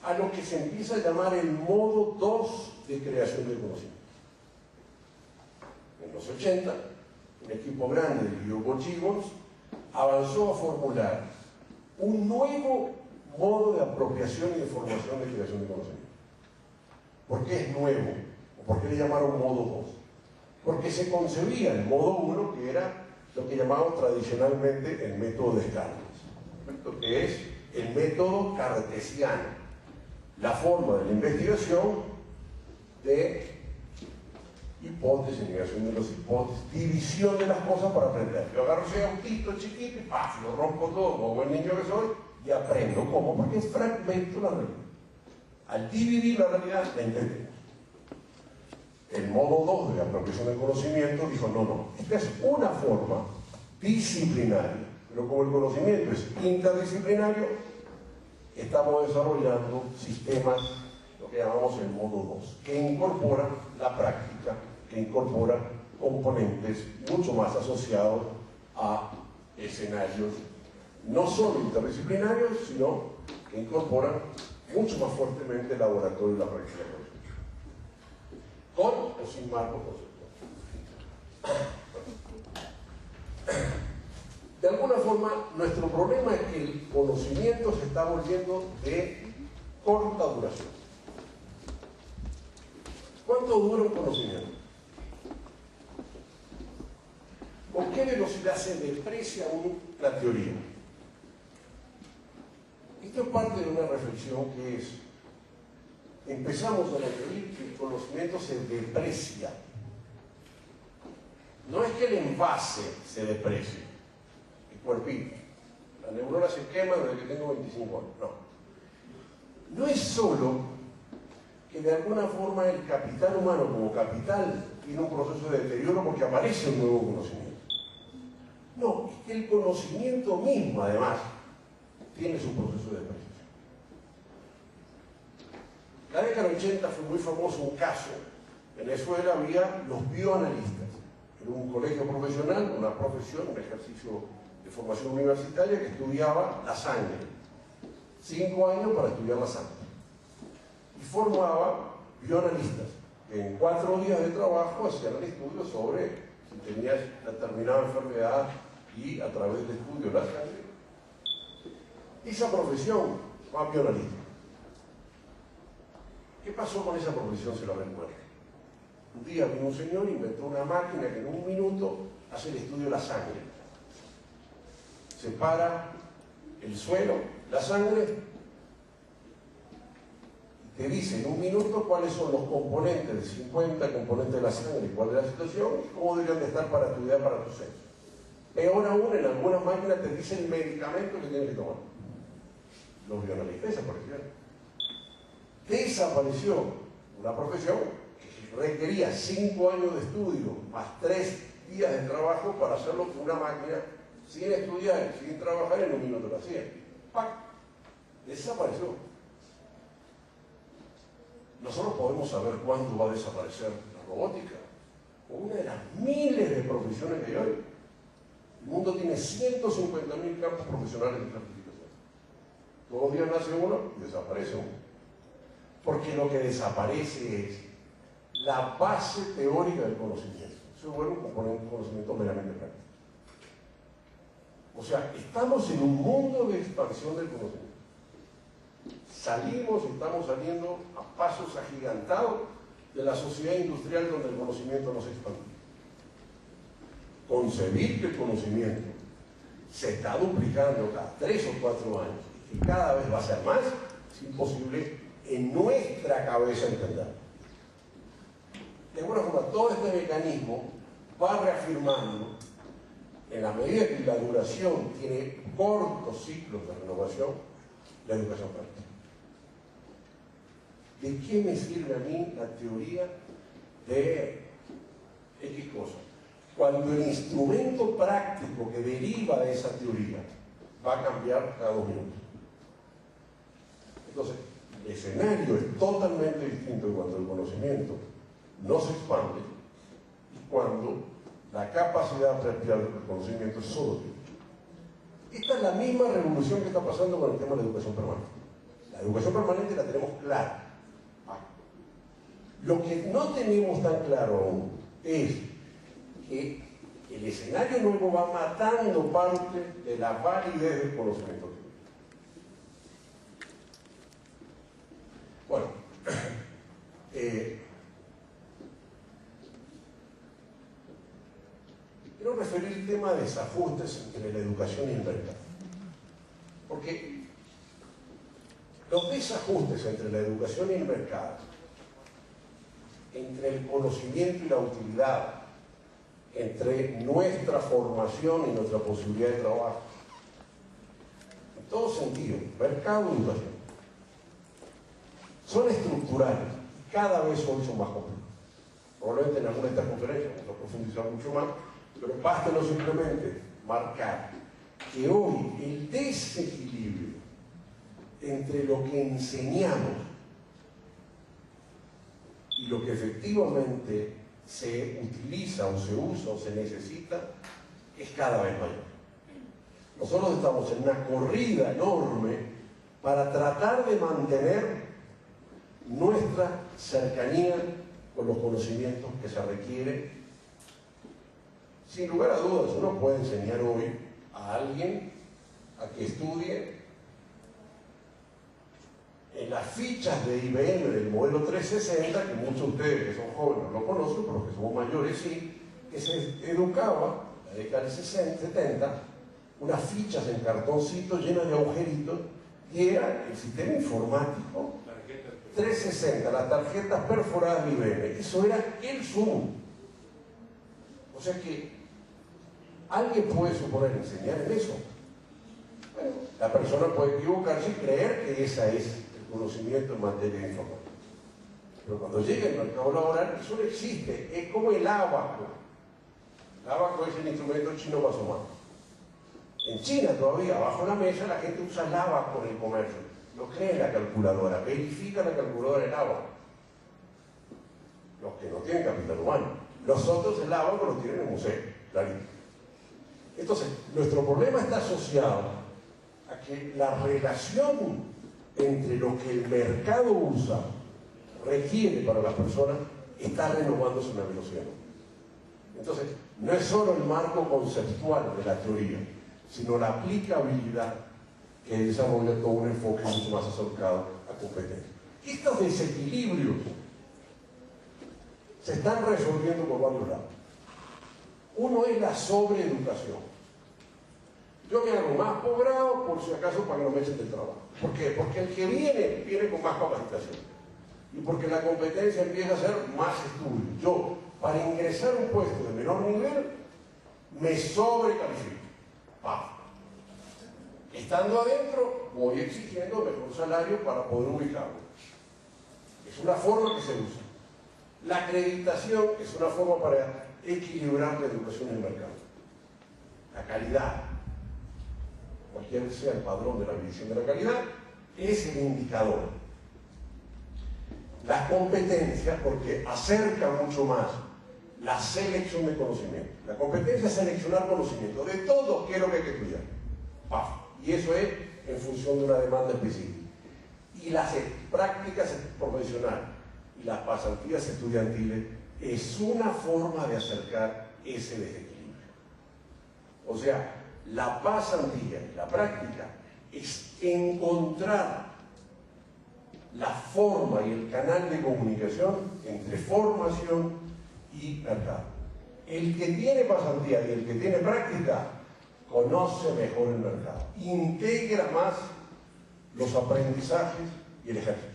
a lo que se empieza a llamar el modo 2 de creación del conocimiento. En los 80, un equipo grande de Hugo Gibbons avanzó a formular un nuevo modo de apropiación y de formación de creación de conocimiento. ¿Por qué es nuevo? ¿O por qué le llamaron modo 2? Porque se concebía el modo 1, que era lo que llamamos tradicionalmente el método de Descartes, que es el método cartesiano, la forma de la investigación de hipótesis, negación de las hipótesis, división de las cosas para aprender. Yo agarro ese autito chiquito y ¡paf! Lo rompo todo, como buen niño que soy, y aprendo. ¿Cómo? Porque es fragmento la realidad. Al dividir la realidad, la entendemos. El modo 2 de apropiación del conocimiento dijo, no, esta es una forma disciplinaria, pero como el conocimiento es interdisciplinario, estamos desarrollando sistemas, lo que llamamos el modo 2, que incorporan la práctica, que incorporan componentes mucho más asociados a escenarios no solo interdisciplinarios, sino que incorporan mucho más fuertemente el laboratorio y la práctica con o sin marco conceptual. De alguna forma, nuestro problema es que el conocimiento se está volviendo de corta duración. ¿Cuánto dura un conocimiento? ¿Con qué velocidad se deprecia la teoría? Esto es parte de una reflexión que es: empezamos a referir que el conocimiento se deprecia. No es que el envase se deprecie, el cuerpito. La neurona se quema desde que tengo 25 años. No es solo que de alguna forma el capital humano como capital tiene un proceso de deterioro porque aparece un nuevo conocimiento. No, es que el conocimiento mismo, además, tiene su proceso de depreciación. La década del 80 fue muy famoso un caso. En Venezuela había los bioanalistas. Era un colegio profesional, una profesión, un ejercicio de formación universitaria que estudiaba la sangre. 5 años para estudiar la sangre. Y formaba bioanalistas que en 4 días de trabajo hacían el estudio sobre si tenías determinada enfermedad y a través del estudio de la sangre. Esa profesión fue bioanalista. ¿Qué pasó con esa profesión? Se lo recuerdo. Un día vino un señor y inventó una máquina que en 1 minuto hace el estudio de la sangre. Separa el suelo, la sangre, y te dice en 1 minuto cuáles son los componentes, de 50 componentes de la sangre, cuál es la situación y cómo deberían de estar para estudiar para tu sexo. Peor aún, en algunas máquinas te dice el medicamento que tienes que tomar. Los bioanalistas desaparecieron. Desapareció una profesión que requería 5 años de estudio más 3 días de trabajo para hacerlo con una máquina sin estudiar, sin trabajar, en 1 minuto lo hacía. ¡Pac! Desapareció. Nosotros podemos saber cuándo va a desaparecer la robótica, o una de las miles de profesiones que hay hoy. El mundo tiene 150.000 campos profesionales de certificación. Todos los días nace uno y desaparece uno. Porque lo que desaparece es la base teórica del conocimiento. Eso es un conocimiento meramente práctico. O sea, estamos en un mundo de expansión del conocimiento. Estamos saliendo a pasos agigantados de la sociedad industrial donde el conocimiento no se expande. Concebir que el conocimiento se está duplicando cada 3 o 4 años y que cada vez va a ser más, es imposible en nuestra cabeza entender. De alguna forma, todo este mecanismo va reafirmando, en la medida que la duración tiene cortos ciclos de renovación, la educación práctica. ¿De qué me sirve a mí la teoría de X cosa. Cuando el instrumento práctico que deriva de esa teoría va a cambiar cada 2 minutos. Entonces, el escenario es totalmente distinto cuando el conocimiento no se expande y cuando la capacidad apreciar del conocimiento es solo tiempo. Esta es la misma revolución que está pasando con el tema de la educación permanente. La educación permanente la tenemos clara. Lo que no tenemos tan claro aún es que el escenario nuevo va matando parte de la validez del conocimiento. Bueno, quiero referir el tema de desajustes entre la educación y el mercado. Porque los desajustes entre la educación y el mercado, entre el conocimiento y la utilidad, entre nuestra formación y nuestra posibilidad de trabajo, en todo sentido, mercado y educación, son estructurales y cada vez hoy son más complejos. Probablemente en alguna de estas conferencias vamos a profundizar mucho más, pero basta no simplemente marcar que hoy el desequilibrio entre lo que enseñamos y lo que efectivamente se utiliza o se usa o se necesita es cada vez mayor. Nosotros estamos en una corrida enorme para tratar de mantener nuestra cercanía con los conocimientos que se requieren. Sin lugar a dudas, uno puede enseñar hoy a alguien a que estudie en las fichas de IBM del modelo 360, que muchos de ustedes que son jóvenes no lo conocen, pero los que somos mayores sí, que se educaba en la década del 60, 70, unas fichas en cartoncito llenas de agujeritos, y era el sistema informático 360, las tarjetas perforadas de IBM. Eso era el Zoom. O sea que alguien puede suponer enseñar en eso. Bueno, la persona puede equivocarse y creer que esa es el conocimiento en materia de informática. Pero cuando llega el mercado laboral, eso no existe. Es como el ábaco. El ábaco es el instrumento chino más humano. En China todavía, bajo la mesa, la gente usa el ábaco en el comercio. No cree en la calculadora, verifica la calculadora del ábaco. Los que no tienen capital humano. Los otros el ábaco lo tienen en el museo, clarito. Entonces, nuestro problema está asociado a que la relación entre lo que el mercado usa requiere para las personas está renovándose a una velocidad. Entonces, no es solo el marco conceptual de la teoría, sino la aplicabilidad que desarrolla todo un enfoque mucho más acercado a competencia. Estos desequilibrios se están resolviendo por varios lados. Uno es la sobreeducación. Yo me hago más posgrado por si acaso para que no me echen del trabajo. ¿Por qué? Porque el que viene con más capacitación. Y porque la competencia empieza a ser más estudio. Yo, para ingresar a un puesto de menor nivel, me sobrecalifico. Estando adentro, voy exigiendo mejor salario para poder ubicarlo. Es una forma que se usa. La acreditación es una forma para equilibrar la educación en el mercado. La calidad, cualquiera sea el padrón de la medición de la calidad, es el indicador. Las competencias, porque acerca mucho más la selección de conocimiento. La competencia es seleccionar conocimiento de todo qué es lo que hay que estudiar. Y eso es en función de una demanda específica. Y las prácticas profesionales y las pasantías estudiantiles es una forma de acercar ese desequilibrio. O sea, la pasantía y la práctica es encontrar la forma y el canal de comunicación entre formación y mercado. El que tiene pasantía y el que tiene práctica conoce mejor el mercado, integra más los aprendizajes y el ejercicio.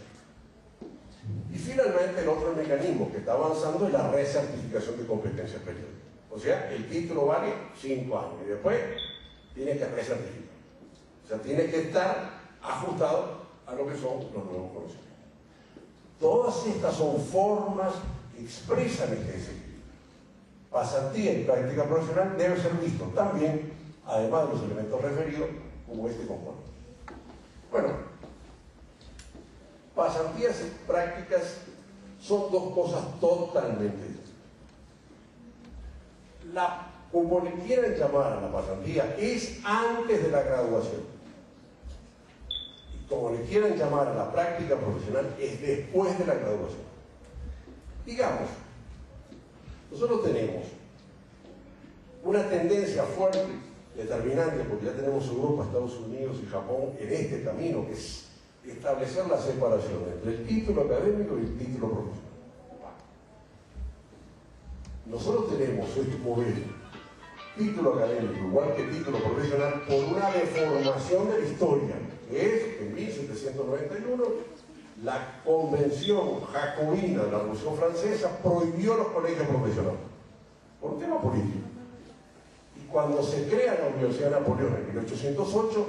Y finalmente el otro mecanismo que está avanzando es la recertificación de competencias periódicas. O sea, el título vale 5 años y después tiene que recertificar. O sea, tiene que estar ajustado a lo que son los nuevos conocimientos. Todas estas son formas que expresan este desequilibrio. pasantía y práctica profesional debe ser visto también, además de los elementos referidos, como este componente. Bueno, pasantías y prácticas son dos cosas totalmente distintas. Como le quieran llamar a la pasantía, es antes de la graduación. Y como le quieran llamar a la práctica profesional, es después de la graduación. Digamos, nosotros tenemos una tendencia fuerte, determinante, porque ya tenemos Europa, Estados Unidos y Japón en este camino, que es establecer la separación entre el título académico y el título profesional. Nosotros tenemos este modelo, título académico igual que título profesional, por una deformación de la historia, que es en 1791 la Convención Jacobina de la Revolución Francesa prohibió los colegios profesionales por un tema político. Y cuando se crea la Universidad de Napoleón en 1808,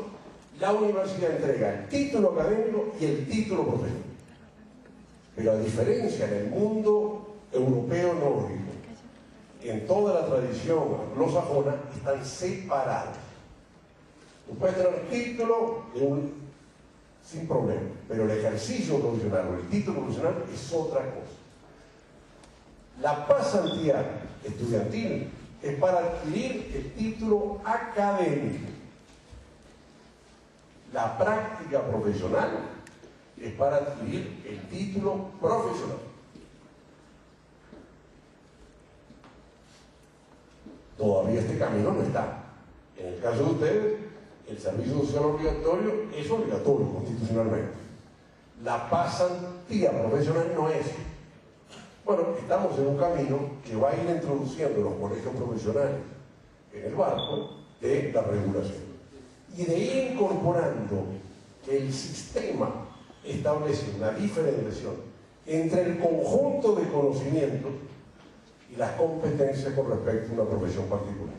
la universidad entrega el título académico y el título profesional. Pero a diferencia en el mundo europeo nórdico, en toda la tradición anglosajona, están separados. Tú puedes tener título sin problema, pero el ejercicio profesional o el título profesional es otra cosa. La pasantía estudiantil es para adquirir el título académico. La práctica profesional es para adquirir el título profesional. Todavía este camino no está. En el caso de ustedes, el servicio social obligatorio es obligatorio constitucionalmente. La pasantía profesional no es. Bueno, estamos en un camino que va a ir introduciendo los colegios profesionales en el marco de la regulación. Y de ir incorporando que el sistema establece una diferenciación entre el conjunto de conocimientos y las competencias con respecto a una profesión particular.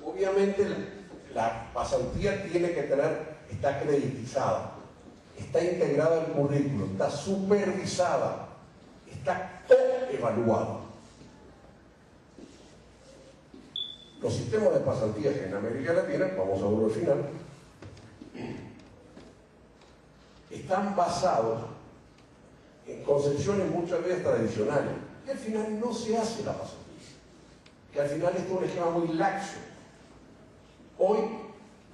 Obviamente la pasantía tiene que está acreditizada, está integrada al currículo, está supervisada, está evaluada. Los sistemas de pasantías en América Latina, vamos a verlo al final, están basados en concepciones muchas veces tradicionales, que al final no se hace la pasantía, que al final es un esquema muy laxo. Hoy,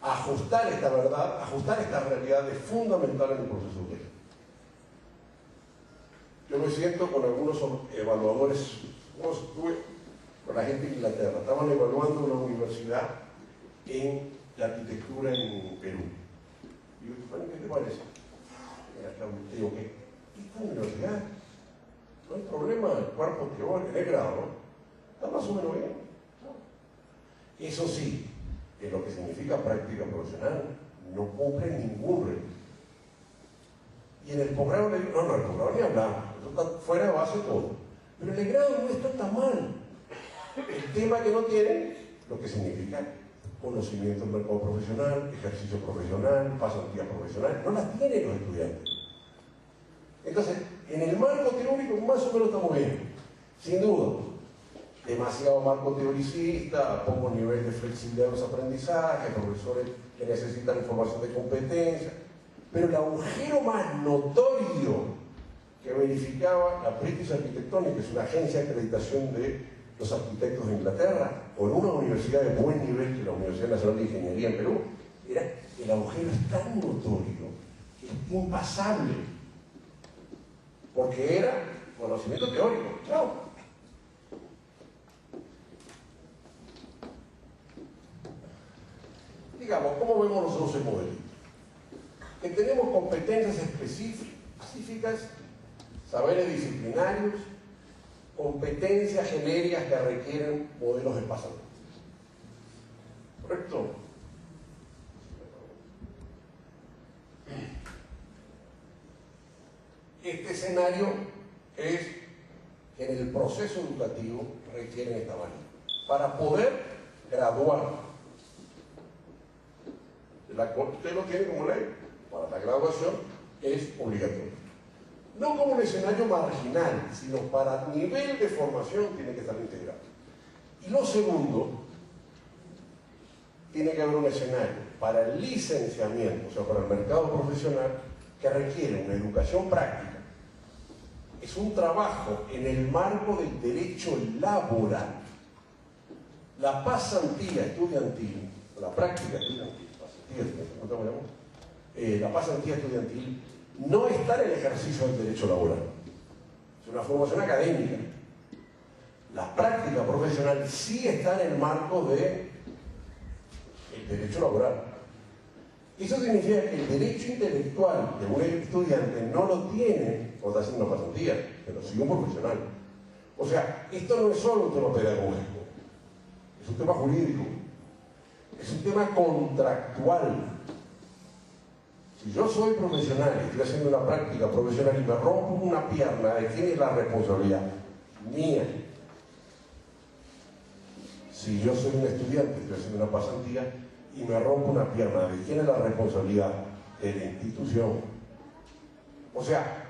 ajustar esta verdad, ajustar esta realidad es fundamental en el proceso de vida. Yo me siento con algunos evaluadores, como estuve con la gente de Inglaterra, estaban evaluando una universidad en la arquitectura en Perú. Y yo, bueno, ¿qué te parece? Digo, ¿qué? Esta universidad, no hay problema, el cuerpo teórico, el grado, ¿no? Está más o menos bien. Eso sí, en lo que significa práctica profesional, no cumple ningún requisito. Y en el posgrado le digo, no, el posgrado ni hablamos, eso está fuera de base todo. Pero el grado no está tan mal. El tema que no tiene, lo que significa conocimiento del mercado profesional, ejercicio profesional, pasantía profesional, no las tienen los estudiantes. Entonces, en el marco teórico más o menos estamos bien, sin duda. Demasiado marco teoricista, poco nivel de flexibilidad de los aprendizajes, profesores que necesitan información de competencia. Pero el agujero más notorio que verificaba la British Architectonic, que es una agencia de acreditación de los arquitectos de Inglaterra, o en una universidad de buen nivel, que la Universidad Nacional de Ingeniería en Perú, era el agujero es tan notorio, que es impasable, porque era conocimiento teórico. Chao. Digamos, ¿cómo vemos nosotros el modelo? Que tenemos competencias específicas, saberes disciplinarios, competencias genéricas que requieren modelos de pasantía. ¿Correcto? Este escenario es que en el proceso educativo requieren esta manera. Para poder graduar, usted lo tiene como ley, para la graduación es obligatorio. no como un escenario marginal, sino para nivel de formación tiene que estar integrado. Y lo segundo, tiene que haber un escenario para el licenciamiento, o sea, para el mercado profesional, que requiere una educación práctica. Es un trabajo en el marco del derecho laboral. La pasantía estudiantil, la práctica estudiantil, la pasantía estudiantil no está en el ejercicio del derecho laboral. Es una formación académica. La práctica profesional sí está en el marco del derecho laboral. Eso significa que el derecho intelectual de un estudiante no lo tiene cuando está haciendo una pasantía, pero sí un profesional. O sea, esto no es solo un tema pedagógico, es un tema jurídico, es un tema contractual. Si yo soy profesional y estoy haciendo una práctica profesional y me rompo una pierna, ¿de quién es la responsabilidad? Mía. Si yo soy un estudiante y estoy haciendo una pasantía y me rompo una pierna, ¿de quién es la responsabilidad? De la institución. O sea,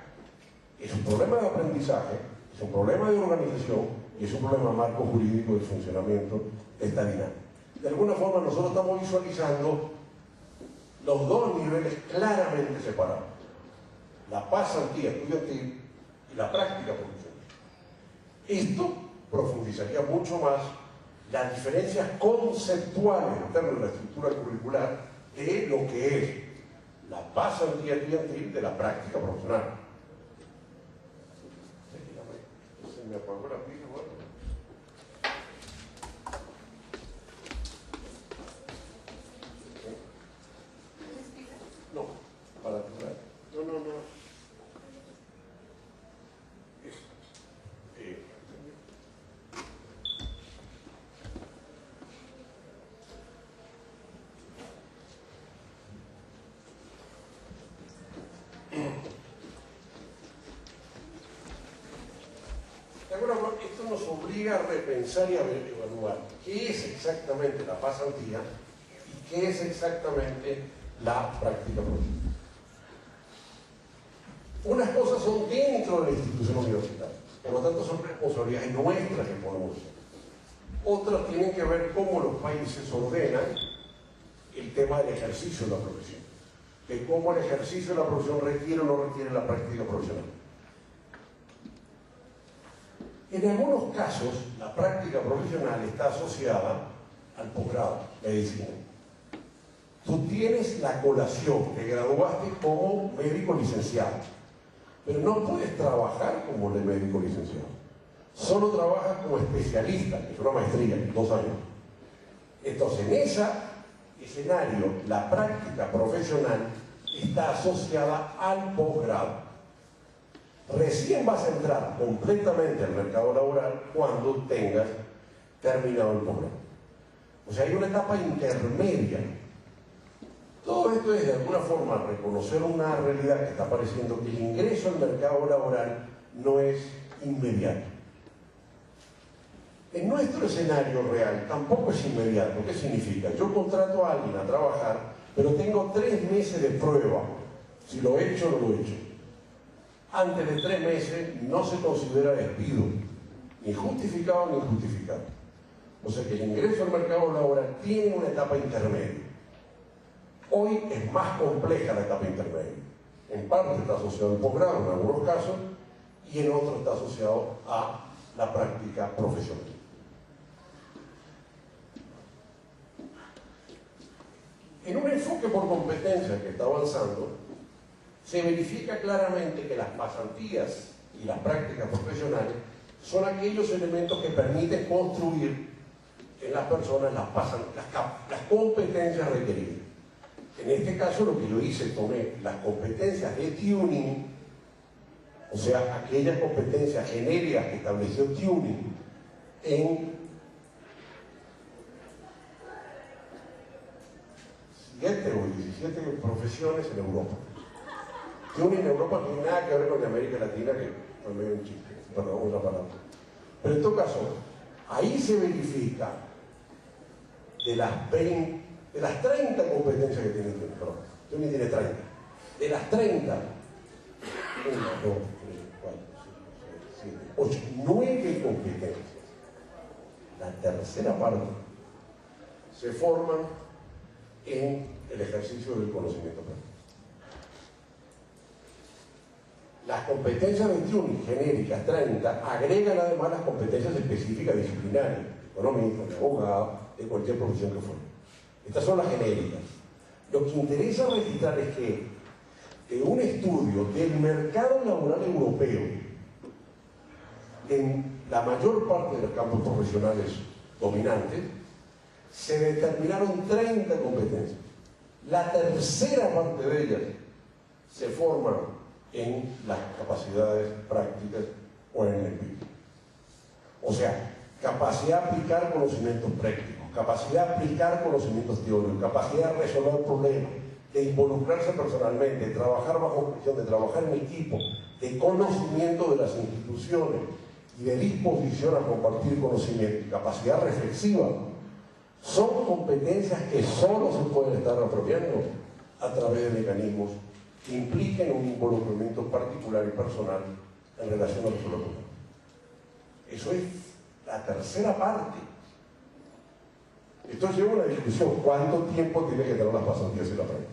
es un problema de aprendizaje, es un problema de organización y es un problema marco jurídico de funcionamiento de esta dinámica. De alguna forma nosotros estamos visualizando los dos niveles claramente separados: la pasantía estudiantil y la práctica profesional. Esto profundizaría mucho más las diferencias conceptuales en términos de la estructura curricular de lo que es la pasantía estudiantil de la práctica profesional. Se me apagó la pila, bueno. No, para aclarar. No. De alguna forma, esto nos obliga a repensar y a evaluar qué es exactamente la pasantía y qué es exactamente la práctica profesional. Unas cosas son dentro de la institución universitaria, por lo tanto son responsabilidades nuestras que podemos hacer. Otras tienen que ver cómo los países ordenan el tema del ejercicio de la profesión, de cómo el ejercicio de la profesión requiere o no requiere la práctica profesional. En algunos casos, la práctica profesional está asociada al posgrado, medicina. Tú tienes la colación, te graduaste como médico licenciado, pero no puedes trabajar como médico licenciado. Solo trabajas como especialista, que es una maestría, 2 años. Entonces, en ese escenario, la práctica profesional está asociada al posgrado. Recién vas a entrar completamente al mercado laboral cuando tengas terminado el posgrado. O sea, hay una etapa intermedia. Todo esto es de alguna forma reconocer una realidad que está apareciendo, que el ingreso al mercado laboral no es inmediato. En nuestro escenario real tampoco es inmediato. ¿Qué significa? Yo contrato a alguien a trabajar, pero tengo 3 meses de prueba. Si lo he hecho o no lo he hecho. Antes de 3 meses no se considera despido, ni justificado ni injustificado. O sea que el ingreso al mercado laboral tiene una etapa intermedia. Hoy es más compleja la etapa intermedia. En parte está asociado al posgrado en algunos casos y en otros está asociado a la práctica profesional. En un enfoque por competencia que está avanzando, se verifica claramente que las pasantías y las prácticas profesionales son aquellos elementos que permiten construir en las personas las competencias requeridas. En este caso lo que yo hice, tomé las competencias de tuning, o sea, aquellas competencias genéricas que estableció tuning en 7 o 17 profesiones en Europa. Tuning en Europa no tiene nada que ver con América Latina, que no me dio un chiste, perdón, una palabra. Pero en todo caso, ahí se verifica de las 30 competencias que tiene Tuning, perdón, Tuning tiene 30. De las 30, 2, 3, 4, 5, 6, 7, 8, 9 competencias. La tercera parte se forman en el ejercicio del conocimiento práctico. Las competencias 21 y genéricas 30 agregan además las competencias específicas disciplinarias, económicas, de abogado, de cualquier profesión que fuera. Estas son las genéricas. Lo que interesa registrar es que un estudio del mercado laboral europeo, en la mayor parte de los campos profesionales dominantes, se determinaron 30 competencias. La tercera parte de ellas se forman en las capacidades prácticas o en el empleo. O sea, capacidad de aplicar conocimientos prácticos, capacidad de aplicar conocimientos teóricos, capacidad de resolver problemas, de involucrarse personalmente, de trabajar bajo presión, de trabajar en equipo, de conocimiento de las instituciones y de disposición a compartir conocimiento, capacidad reflexiva, son competencias que solo se pueden estar apropiando a través de mecanismos que impliquen un involucramiento particular y personal en relación a los problemas. Eso es la tercera parte. Esto lleva a una discusión. ¿Cuánto tiempo tiene que tener las pasantías en la práctica?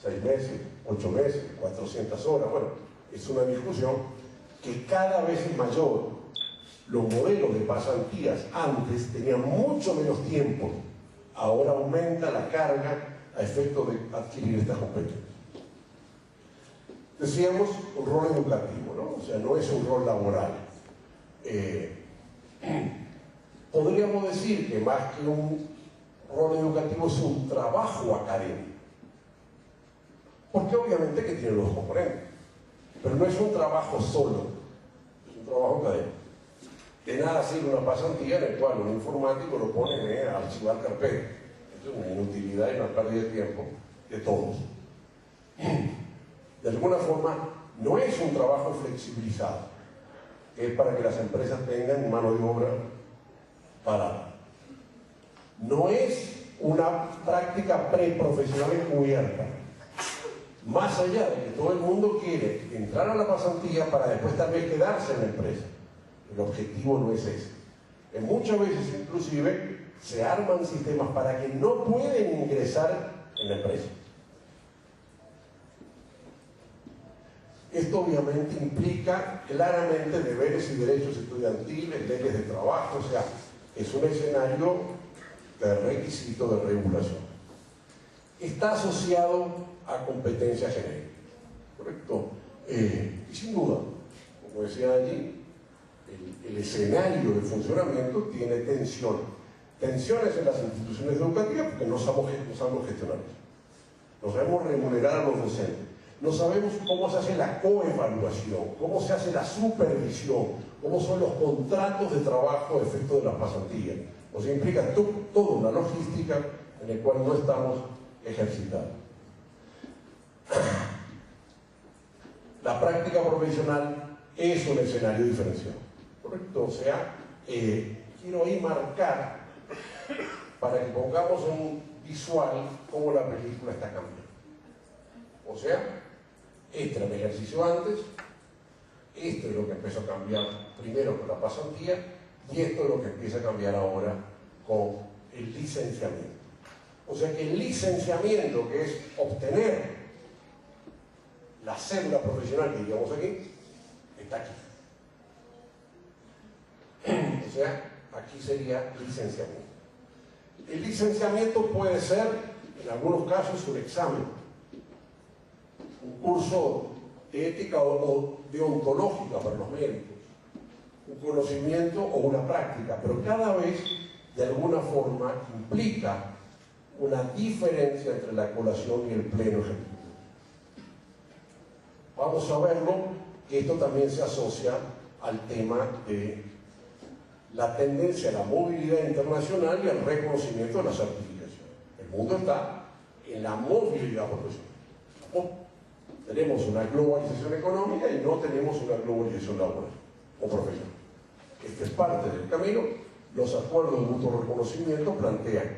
6 meses, 8 meses, 400 horas. Bueno, es una discusión que cada vez es mayor. Los modelos de pasantías antes tenían mucho menos tiempo. Ahora aumenta la carga a efecto de adquirir estas competencias. Decíamos un rol educativo, ¿no? O sea, no es un rol laboral. Podríamos decir que más que un rol educativo es un trabajo académico. Porque obviamente que tiene los componentes. Pero no es un trabajo solo, es un trabajo académico. De nada sirve una pasantía en el cual un informático lo pone a archivar carpetas. Eso es una inutilidad y una pérdida de tiempo de todos. De alguna forma, no es un trabajo flexibilizado, que es para que las empresas tengan mano de obra barata. No es una práctica preprofesional encubierta. Más allá de que todo el mundo quiere entrar a la pasantía para después tal vez quedarse en la empresa. El objetivo no es ese. Muchas veces, inclusive, se arman sistemas para que no pueden ingresar en la empresa. Esto obviamente implica claramente deberes y derechos estudiantiles, leyes de trabajo, o sea, es un escenario de requisito de regulación. Está asociado a competencias genéricas, ¿correcto? Y sin duda, como decía allí, el escenario de funcionamiento tiene tensiones. Tensiones en las instituciones educativas porque no sabemos gestionar eso. No sabemos remunerar a los docentes. No sabemos cómo se hace la coevaluación, cómo se hace la supervisión, cómo son los contratos de trabajo a efecto de las pasantías. O sea, implica toda una logística en la cual no estamos ejercitados. La práctica profesional es un escenario diferenciado, ¿correcto? O sea, quiero ahí marcar para que pongamos en visual cómo la película está cambiando. O sea, este era el ejercicio antes, esto es lo que empezó a cambiar primero con la pasantía y esto es lo que empieza a cambiar ahora con el licenciamiento. O sea que el licenciamiento, que es obtener la cédula profesional que digamos aquí, está aquí. O sea, aquí sería licenciamiento. El licenciamiento puede ser, en algunos casos, un examen, un curso de ética o deontológica para los médicos, un conocimiento o una práctica, pero cada vez, de alguna forma, implica una diferencia entre la colación y el pleno ejecutivo. Vamos a verlo, que esto también se asocia al tema de la tendencia a la movilidad internacional y al reconocimiento de la certificación. El mundo está en la movilidad profesional. Tenemos una globalización económica y no tenemos una globalización laboral o profesional. Este es parte del camino. Los acuerdos de mutuo reconocimiento plantean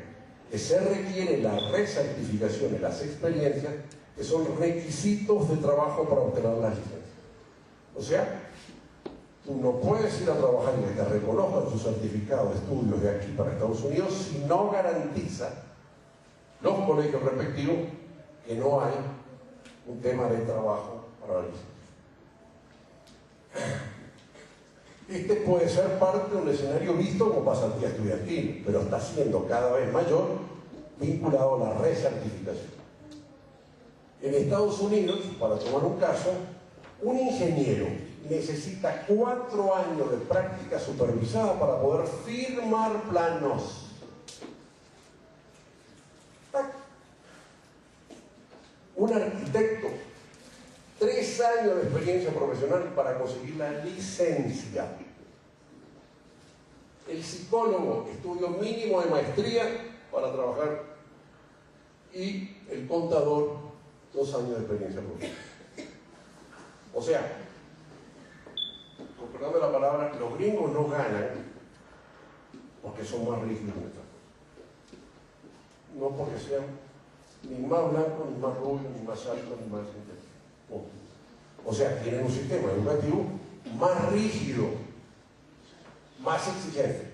que se requiere la recertificación y las experiencias que son requisitos de trabajo para obtener las licencias. O sea, tú no puedes ir a trabajar y que te reconozcan su certificado de estudios de aquí para Estados Unidos si no garantiza los colegios respectivos que no hay un tema de trabajo para la licencia. Este puede ser parte de un escenario visto como pasantía estudiantil, pero está siendo cada vez mayor vinculado a la recertificación. En Estados Unidos, para tomar un caso, un ingeniero necesita 4 años de práctica supervisada para poder firmar planos. Un arquitecto, 3 años de experiencia profesional para conseguir la licencia. El psicólogo, estudio mínimo de maestría para trabajar. Y el contador, 2 años de experiencia profesional. O sea, con perdón de la palabra, los gringos no ganan porque son más rígidos en estas cosas. No porque sean ni más blancos, ni más rubios, ni más altos, ni más inteligentes. O sea, tienen un sistema educativo más rígido, más exigente.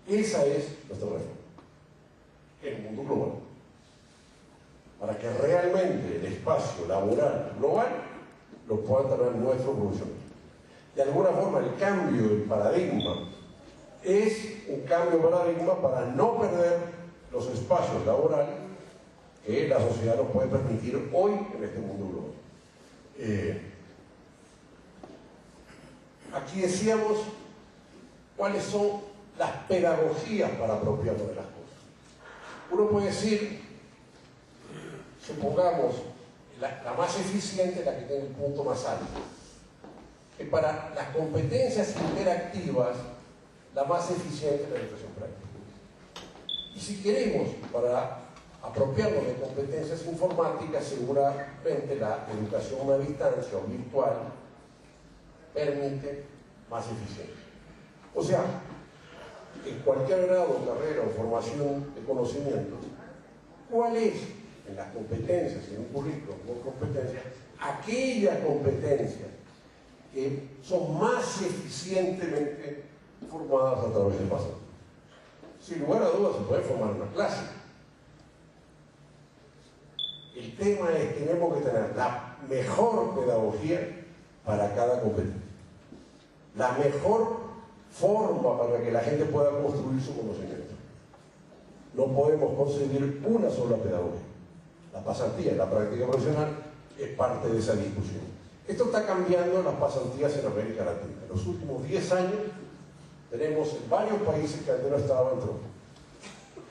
Esa es nuestra reforma. El mundo global. Para que realmente el espacio laboral global lo puedan tener nuestros profesionales. De alguna forma, el cambio del paradigma es un cambio de paradigma para no perder los espacios laborales que la sociedad nos puede permitir hoy en este mundo global. Aquí decíamos cuáles son las pedagogías para apropiarnos de las cosas. Uno puede decir, supongamos, la más eficiente, la que tiene el punto más alto. Que para las competencias interactivas, la más eficiente es la educación práctica. Y si queremos, para apropiarnos de competencias informáticas, seguramente la educación a distancia o virtual permite más eficiencia. O sea, en cualquier grado, carrera o formación de conocimientos, ¿cuál es, en las competencias, en un currículo o competencias, aquellas competencias que son más eficientemente formadas a través del pasado? Sin lugar a dudas se puede formar una clase. El tema es que tenemos que tener la mejor pedagogía para cada competencia, la mejor forma para que la gente pueda construir su conocimiento. No podemos conseguir una sola pedagogía. La pasantía, la práctica profesional, es parte de esa discusión. Esto está cambiando en las pasantías en América Latina. En los últimos 10 años tenemos en varios países que antes no estaban dentro.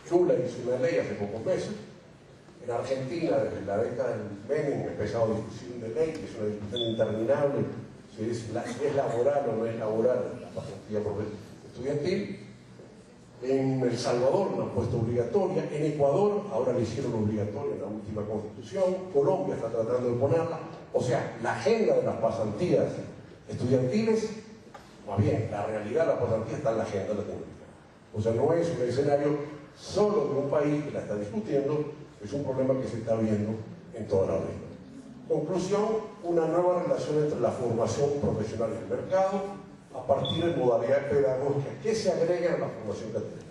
Chula hizo una ley hace pocos meses. En Argentina, desde la década del Menem, empezó la discusión de ley, que es una discusión interminable, si es laboral o no es laboral la pasantía estudiantil. En El Salvador la han puesto obligatoria, en Ecuador ahora la hicieron obligatoria en la última constitución, Colombia está tratando de ponerla. O sea, la agenda de las pasantías estudiantiles, más bien, la realidad de la pasantía está en la agenda latinoamericana. O sea, no es un escenario solo de un país que la está discutiendo, es un problema que se está viendo en toda la región. Conclusión, una nueva relación entre la formación profesional y el mercado, a partir de modalidades pedagógicas que se agregan a la formación académica.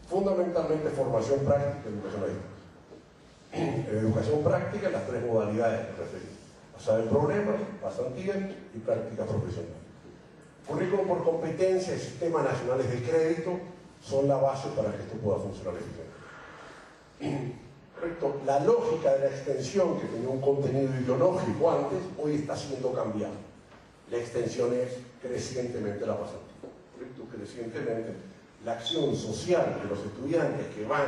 Fundamentalmente formación práctica y educación a distancia. En educación práctica, las 3 modalidades que referí: basada en problemas, pasantía y práctica profesional. Currículum por competencia y sistemas nacionales de crédito son la base para que esto pueda funcionar eficientemente. Correcto. La lógica de la extensión, que tenía un contenido ideológico antes, hoy está siendo cambiada. La extensión es crecientemente la pasantía. Correcto. Crecientemente la acción social de los estudiantes que van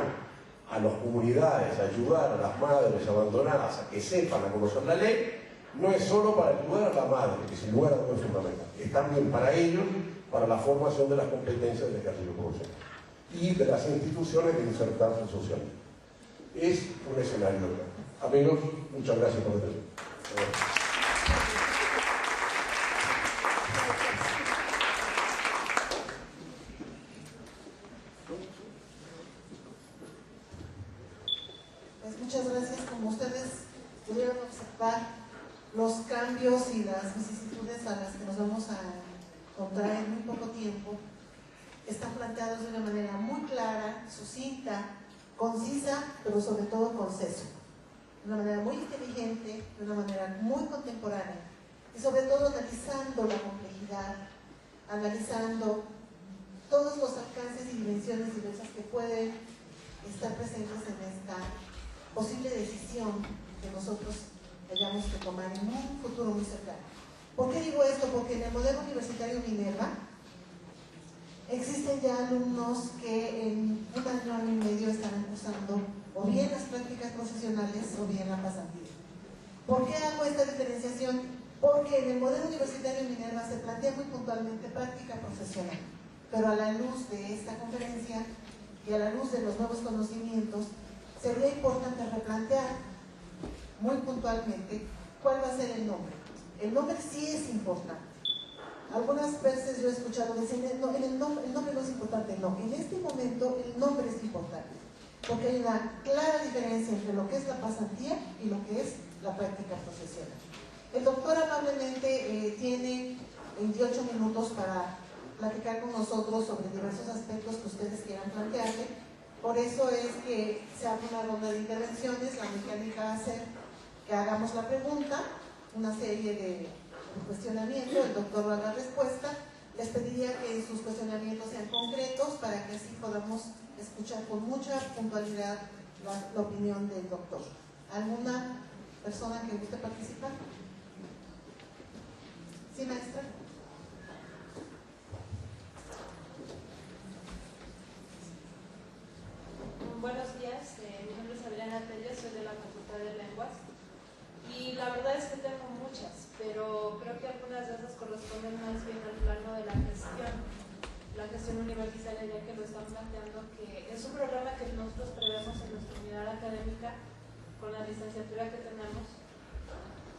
a las comunidades a ayudar a las madres abandonadas a que sepan a conocer la ley, no es solo para ayudar a la madre, que sin lugar a dudas es fundamental, es también para ellos, para la formación de las competencias del ejercicio profesional y de las instituciones de insertarse socialmente. Es un escenario de cambio. Amigos, muchas gracias por la atención. Pues muchas gracias. Como ustedes pudieron observar, los cambios y las vicisitudes a las que nos vamos a encontrar en muy poco tiempo están planteados de una manera muy clara, sucinta, concisa, pero sobre todo conceso. De una manera muy inteligente, de una manera muy contemporánea y sobre todo analizando la complejidad, analizando todos los alcances y dimensiones diversas que pueden estar presentes en esta posible decisión que nosotros hayamos que tomar en un futuro muy cercano. ¿Por qué digo esto? Porque en el modelo universitario Minerva existen ya alumnos que en un año y medio estarán cursando o bien las prácticas profesionales o bien la pasantía. ¿Por qué hago esta diferenciación? Porque en el modelo universitario Minerva se plantea muy puntualmente práctica profesional, pero a la luz de esta conferencia y a la luz de los nuevos conocimientos, sería importante replantear muy puntualmente cuál va a ser el nombre. El nombre sí es importante. Algunas veces yo he escuchado decir, no, el nombre no es importante. No, en este momento el nombre es importante, porque hay una clara diferencia entre lo que es la pasantía y lo que es la práctica profesional. El doctor amablemente tiene 28 minutos para platicar con nosotros sobre diversos aspectos que ustedes quieran plantearle. Por eso es que se abre una ronda de intervenciones. La mecánica va a ser que hagamos la pregunta, una serie de cuestionamientos, el doctor va a dar respuesta. Les pediría que sus cuestionamientos sean concretos para que así podamos escuchar con mucha puntualidad la opinión del doctor. ¿Alguna persona que guste participar? ¿Sí, maestra? Buenos días, mi nombre es Adriana Telles, soy de la Facultad de Lenguas y la verdad es que tengo muchas, pero creo que algunas de esas corresponden más bien al plano de la gestión universitaria, ya que lo están planteando, que es un programa que nosotros prevemos en nuestra unidad académica con la licenciatura que tenemos,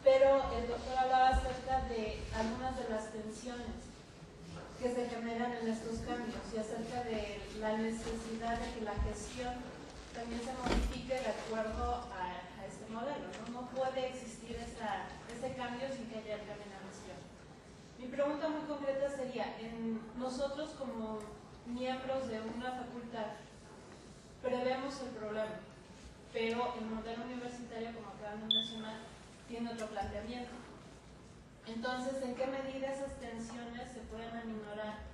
pero el doctor hablaba acerca de algunas de las tensiones que se generan en estos cambios y acerca de la necesidad de que la gestión también se modifique de acuerdo a este modelo, ¿no? No puede existir ese cambio sin que haya el cambio en la gestión. Mi pregunta muy concreta sería, nosotros como miembros de una facultad prevemos el problema, pero el modelo universitario, como acaban de mencionar, tiene otro planteamiento. Entonces, ¿en qué medida esas tensiones se pueden aminorar?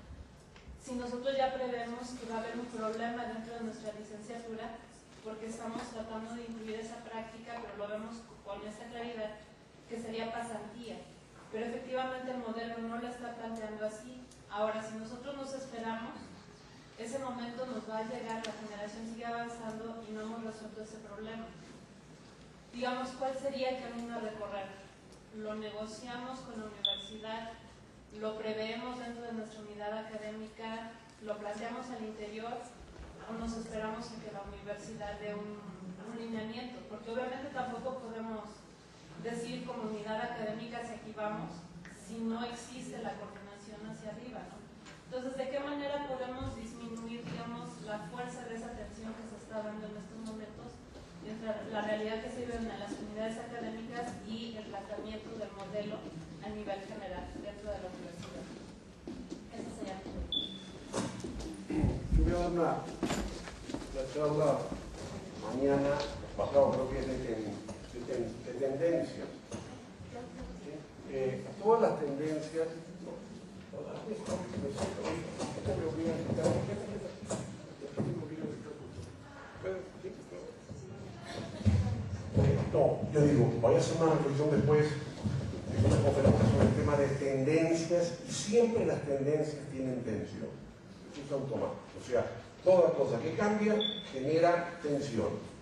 Si nosotros ya prevemos que va a haber un problema dentro de nuestra licenciatura, porque estamos tratando de incluir esa práctica, pero lo vemos con esta claridad, que sería pasantía. Pero efectivamente el modelo no lo está planteando así. Ahora, si nosotros nos esperamos, ese momento nos va a llegar, la generación sigue avanzando y no hemos resuelto ese problema. Digamos, ¿cuál sería el camino a recorrer? Lo negociamos con la universidad, lo preveemos dentro de nuestra unidad académica, lo planteamos al interior o nos esperamos a que la universidad dé un lineamiento, porque obviamente tampoco podemos decir como unidad académica hacia aquí vamos si no existe la coordinación hacia arriba, ¿no? Entonces, ¿de qué manera podemos disminuir, digamos, la fuerza de esa tensión que se está dando en estos momentos entre la realidad que se vive en las unidades académicas y el planteamiento del modelo a nivel general dentro de la universidad? Esa sería mi pregunta. Yo voy a dar una charla mañana, pasado creo que es de tendencias. Todas las tendencias, no, yo digo, voy a hacer una reflexión después de una conferencia sobre el tema de tendencias, y siempre las tendencias tienen tensión. Eso es automático. O sea, toda cosa que cambia genera tensión.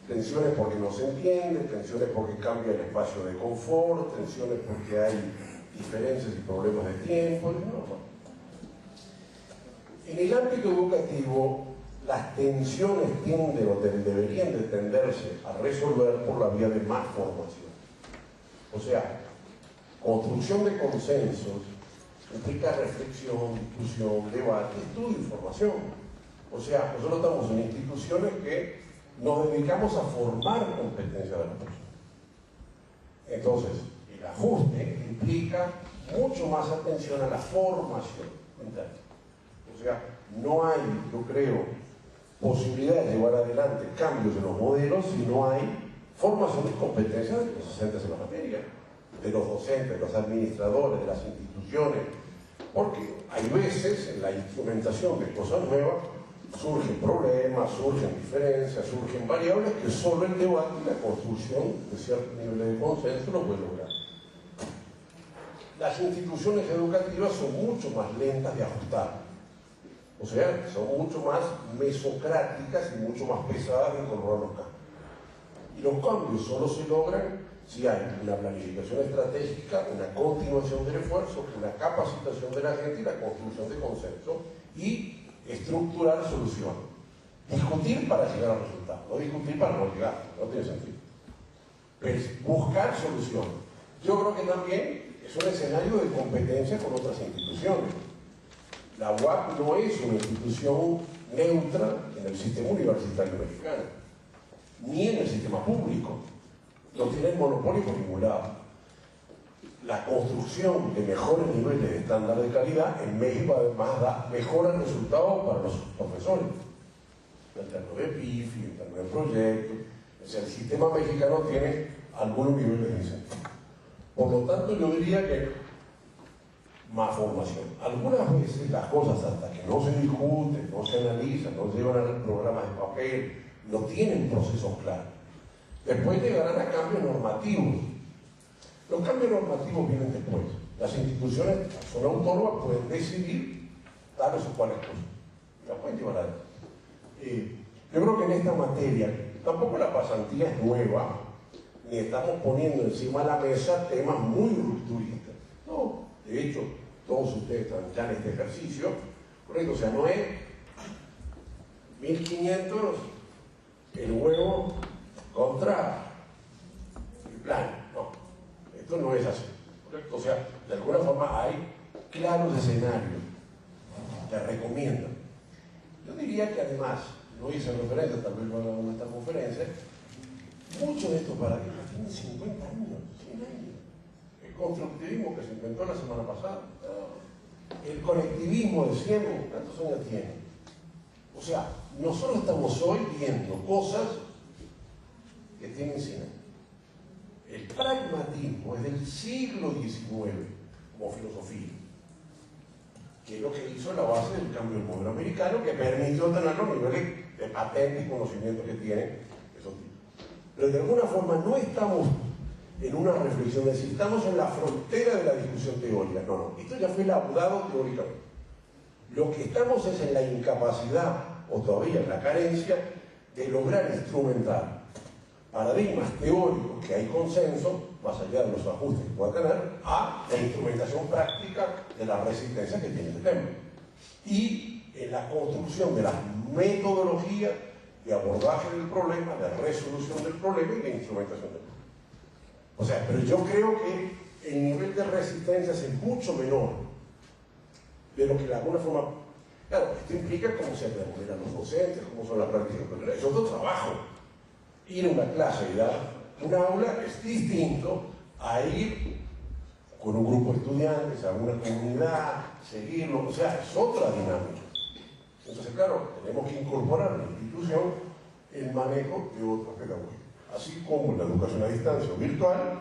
Tensiones porque no se entiende, tensiones porque cambia el espacio de confort, tensiones porque hay diferencias y problemas de tiempo. No. En el ámbito educativo, las tensiones tienden o deberían de tenderse a resolver por la vía de más formación. O sea, construcción de consensos implica reflexión, discusión, debate, estudio y formación. O sea, nosotros estamos en instituciones que nos dedicamos a formar competencia de las personas. Entonces, el ajuste implica mucho más atención a la formación interna. O sea, no hay, yo creo, posibilidad de llevar adelante cambios en los modelos si no hay formación y competencias de los docentes en la materia, de los docentes, de los administradores, de las instituciones, porque hay veces en la instrumentación de cosas nuevas surgen problemas, surgen diferencias, surgen variables que solo el debate y la construcción de ciertos niveles de consenso lo puede lograr. Las instituciones educativas son mucho más lentas de ajustar, o sea, son mucho más mesocráticas y mucho más pesadas de incorporar los cambios. Y los cambios solo se logran si hay una planificación estratégica, una continuación del esfuerzo, una capacitación de la gente y la construcción de consenso y estructurar soluciones. Discutir para llegar al resultado, no discutir para no llegar, no tiene sentido. Pero es buscar soluciones. Yo creo que también es un escenario de competencia con otras instituciones. La UAP no es una institución neutra en el sistema universitario mexicano, ni en el sistema público. No tiene monopolio por ningún lado. La construcción de mejores niveles de estándar de calidad en México además da mejores resultados para los profesores. En términos de PIFI, en términos de proyectos. O sea, el sistema mexicano tiene algunos niveles de incentivo. Por lo tanto, yo diría que más formación. Algunas veces las cosas hasta que no se discuten, no se analizan, no se llevan a programas de papel, no tienen procesos claros. Después llegarán a cambios normativos. Los cambios normativos vienen después. Las instituciones, son autónomas, pueden decidir tales o cuales cosas. Las pueden llevar adelante. Yo creo que en esta materia, tampoco la pasantía es nueva, ni estamos poniendo encima de la mesa temas muy rupturistas. No, de hecho, todos ustedes están ya en este ejercicio, correcto, o sea, no es 1500 el huevo contra el plan, no, esto no es así, correcto, o sea, de alguna forma hay claros escenarios que recomiendan. Yo diría que además, no hice referencia, tal vez lo haga en esta conferencia, muchos de estos paradigmas tienen 50 años, 100 años. El constructivismo que se inventó la semana pasada, el colectivismo de 100, ¿cuántos años tiene? O sea, nosotros estamos hoy viendo cosas que tienen 100 años. El pragmatismo es del siglo XIX como filosofía, que es lo que hizo la base del cambio del modelo americano, que permitió tener los niveles de patente y conocimiento que tienen esos tipos. Pero de alguna forma no estamos en una reflexión, es decir, estamos en la frontera de la discusión teórica. No, no, esto ya fue elaborado teóricamente. Lo que estamos es en la incapacidad, o todavía en la carencia, de lograr instrumentar paradigmas teóricos que hay consenso, más allá de los ajustes que pueda tener, a la instrumentación práctica de la resistencia que tiene este tema. Y en la construcción de las metodologías de abordaje del problema, de resolución del problema y de instrumentación del problema. O sea, pero yo creo que el nivel de resistencia es mucho menor de lo que de alguna forma... Claro, esto implica cómo se remuneran los docentes, cómo son las prácticas, pero es otro trabajo. Ir a una clase y dar un aula es distinto a ir con un grupo de estudiantes, a una comunidad, seguirlo, o sea, es otra dinámica. Entonces, claro, tenemos que incorporar en la institución el manejo de otras pedagogías. Así como en la educación a distancia o virtual,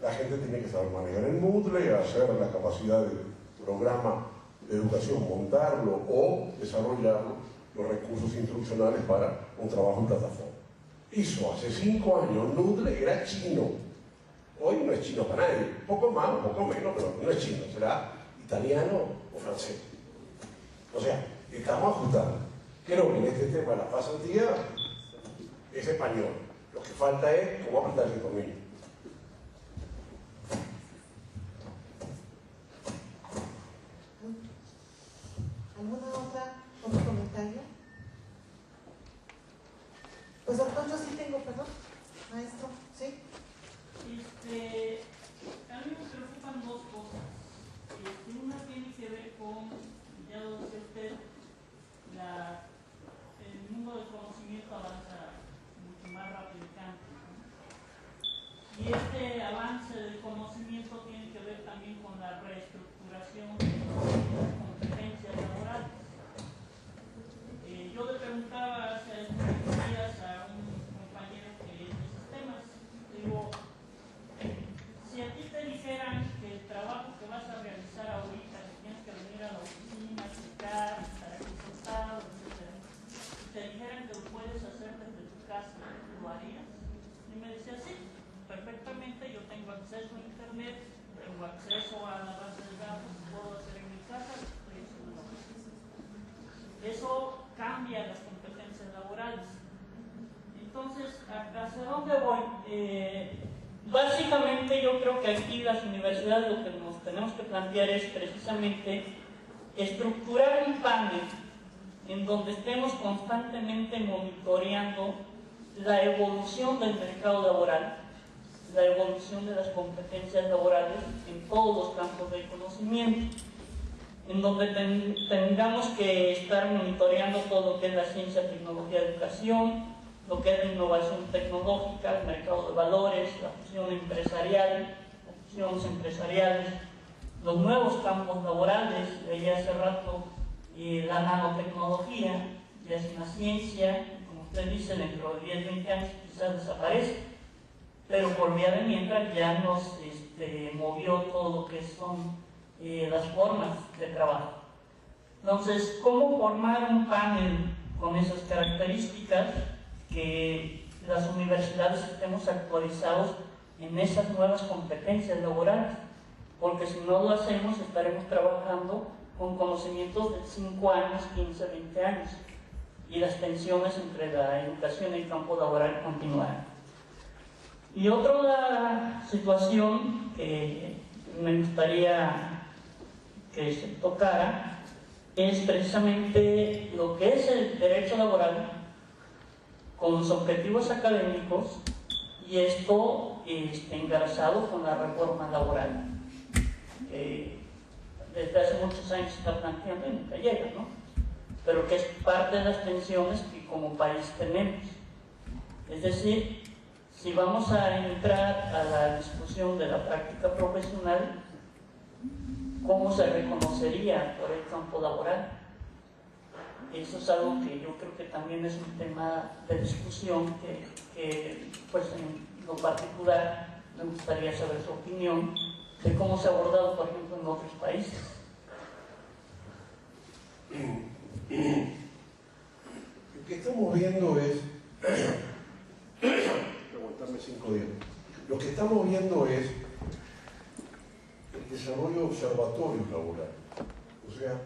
la gente tiene que saber manejar el Moodle, hacer la capacidad del programa de educación, montarlo o desarrollarlo, los recursos instruccionales para un trabajo en plataforma. Hizo hace 5 años, Moodle era chino. Hoy no es chino para nadie, poco más, un poco menos, pero no es chino, será italiano o francés. O sea, estamos ajustando. Creo que en este tema de la pasantía es español. Lo que falta es cómo apretar el tornillo. ¿Alguna otro comentario? Pues doctor, yo sí tengo, perdón. Maestro, ¿sí? A mí me preocupan dos cosas. Una tiene que ver con, ya lo decía usted, el mundo del conocimiento avanza mucho más rápido que antes, ¿no? la reestructuración de las competencias laborales. Yo le preguntaba hace unos días a un compañero que es de sistemas, digo, si a ti te dijeran que el trabajo que vas a realizar ahorita, que tienes que venir a la oficina, checar, estar aquí sentado, etc., te dijeran que lo puedes hacer desde tu casa, ¿lo harías? Y me decía, sí, perfectamente, yo tengo acceso a internet, tengo acceso a la base de datos, puedo hacer en mi casa, estoy haciendo lo mismo. Eso cambia las competencias laborales. Entonces, ¿hacia dónde voy? Básicamente yo creo que aquí las universidades lo que nos tenemos que plantear es precisamente estructurar un panel en donde estemos constantemente monitoreando la evolución del mercado laboral, la evolución de las competencias laborales en todos los campos del conocimiento, en donde tengamos que estar monitoreando todo lo que es la ciencia, tecnología, educación, lo que es la innovación tecnológica, el mercado de valores, la fusión empresarial, las fusiones empresariales, los nuevos campos laborales. Veía hace rato la nanotecnología, ya es una ciencia, como usted dice, dentro de 10, 20 años quizás desaparece, pero por vía de mientras ya nos movió todo lo que son las formas de trabajo. Entonces, ¿cómo formar un panel con esas características? Que las universidades estemos actualizados en esas nuevas competencias laborales, porque si no lo hacemos estaremos trabajando con conocimientos de 5 años, 15, 20 años, y las tensiones entre la educación y el campo laboral continuarán. Y otra situación que me gustaría que se tocara es precisamente lo que es el derecho laboral con los objetivos académicos, y esto engarzado con la reforma laboral que desde hace muchos años se está planteando y nunca llega, ¿no? Pero que es parte de las tensiones que como país tenemos. Es decir, si vamos a entrar a la discusión de la práctica profesional, ¿cómo se reconocería por el campo laboral? Eso es algo que yo creo que también es un tema de discusión que pues en lo particular me gustaría saber su opinión de cómo se ha abordado, por ejemplo, en otros países. Lo que estamos viendo es aguantarme 5 días. Lo que estamos viendo es el desarrollo de observatorios laborales. O sea,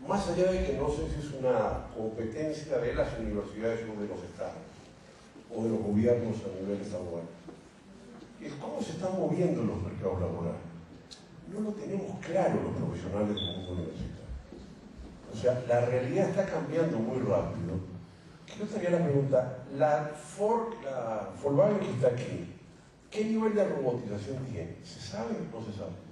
más allá de que no sé si es una competencia de las universidades o de los estados, o de los gobiernos a nivel estatal, es cómo se están moviendo los mercados laborales. No lo tenemos claro los profesionales del mundo universitario. O sea, la realidad está cambiando muy rápido. Yo te haría la pregunta, la Volkswagen que está aquí, ¿qué nivel de robotización tiene? ¿Se sabe o no se sabe?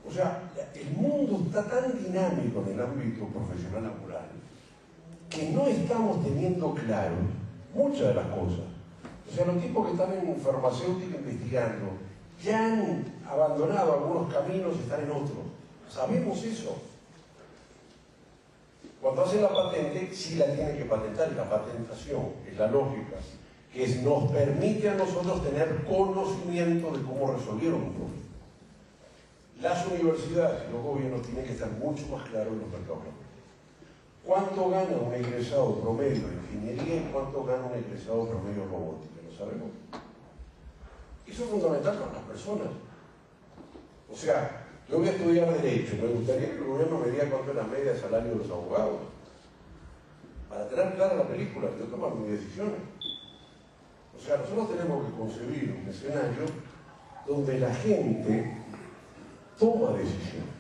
O sea, el mundo está tan dinámico en el ámbito profesional laboral que no estamos teniendo claro muchas de las cosas. O sea, los tipos que están en farmacéutica investigando ya han abandonado algunos caminos y están en otros. ¿Sabemos eso? Cuando hacen la patente, sí la tienen que patentar, y la patentación es la lógica, que nos permite a nosotros tener conocimiento de cómo resolvieron un problema. Las universidades y los gobiernos tienen que estar mucho más claros en los mercados laborales. ¿Cuánto gana un egresado promedio de ingeniería y cuánto gana un egresado promedio de robótica? ¿Lo sabemos? Eso es fundamental para las personas. O sea, yo voy a estudiar Derecho, me gustaría que el gobierno me diga cuánto es la media de salario de los abogados, para tener clara la película, yo tomar mis decisiones. O sea, nosotros tenemos que concebir un escenario donde la gente toma decisiones.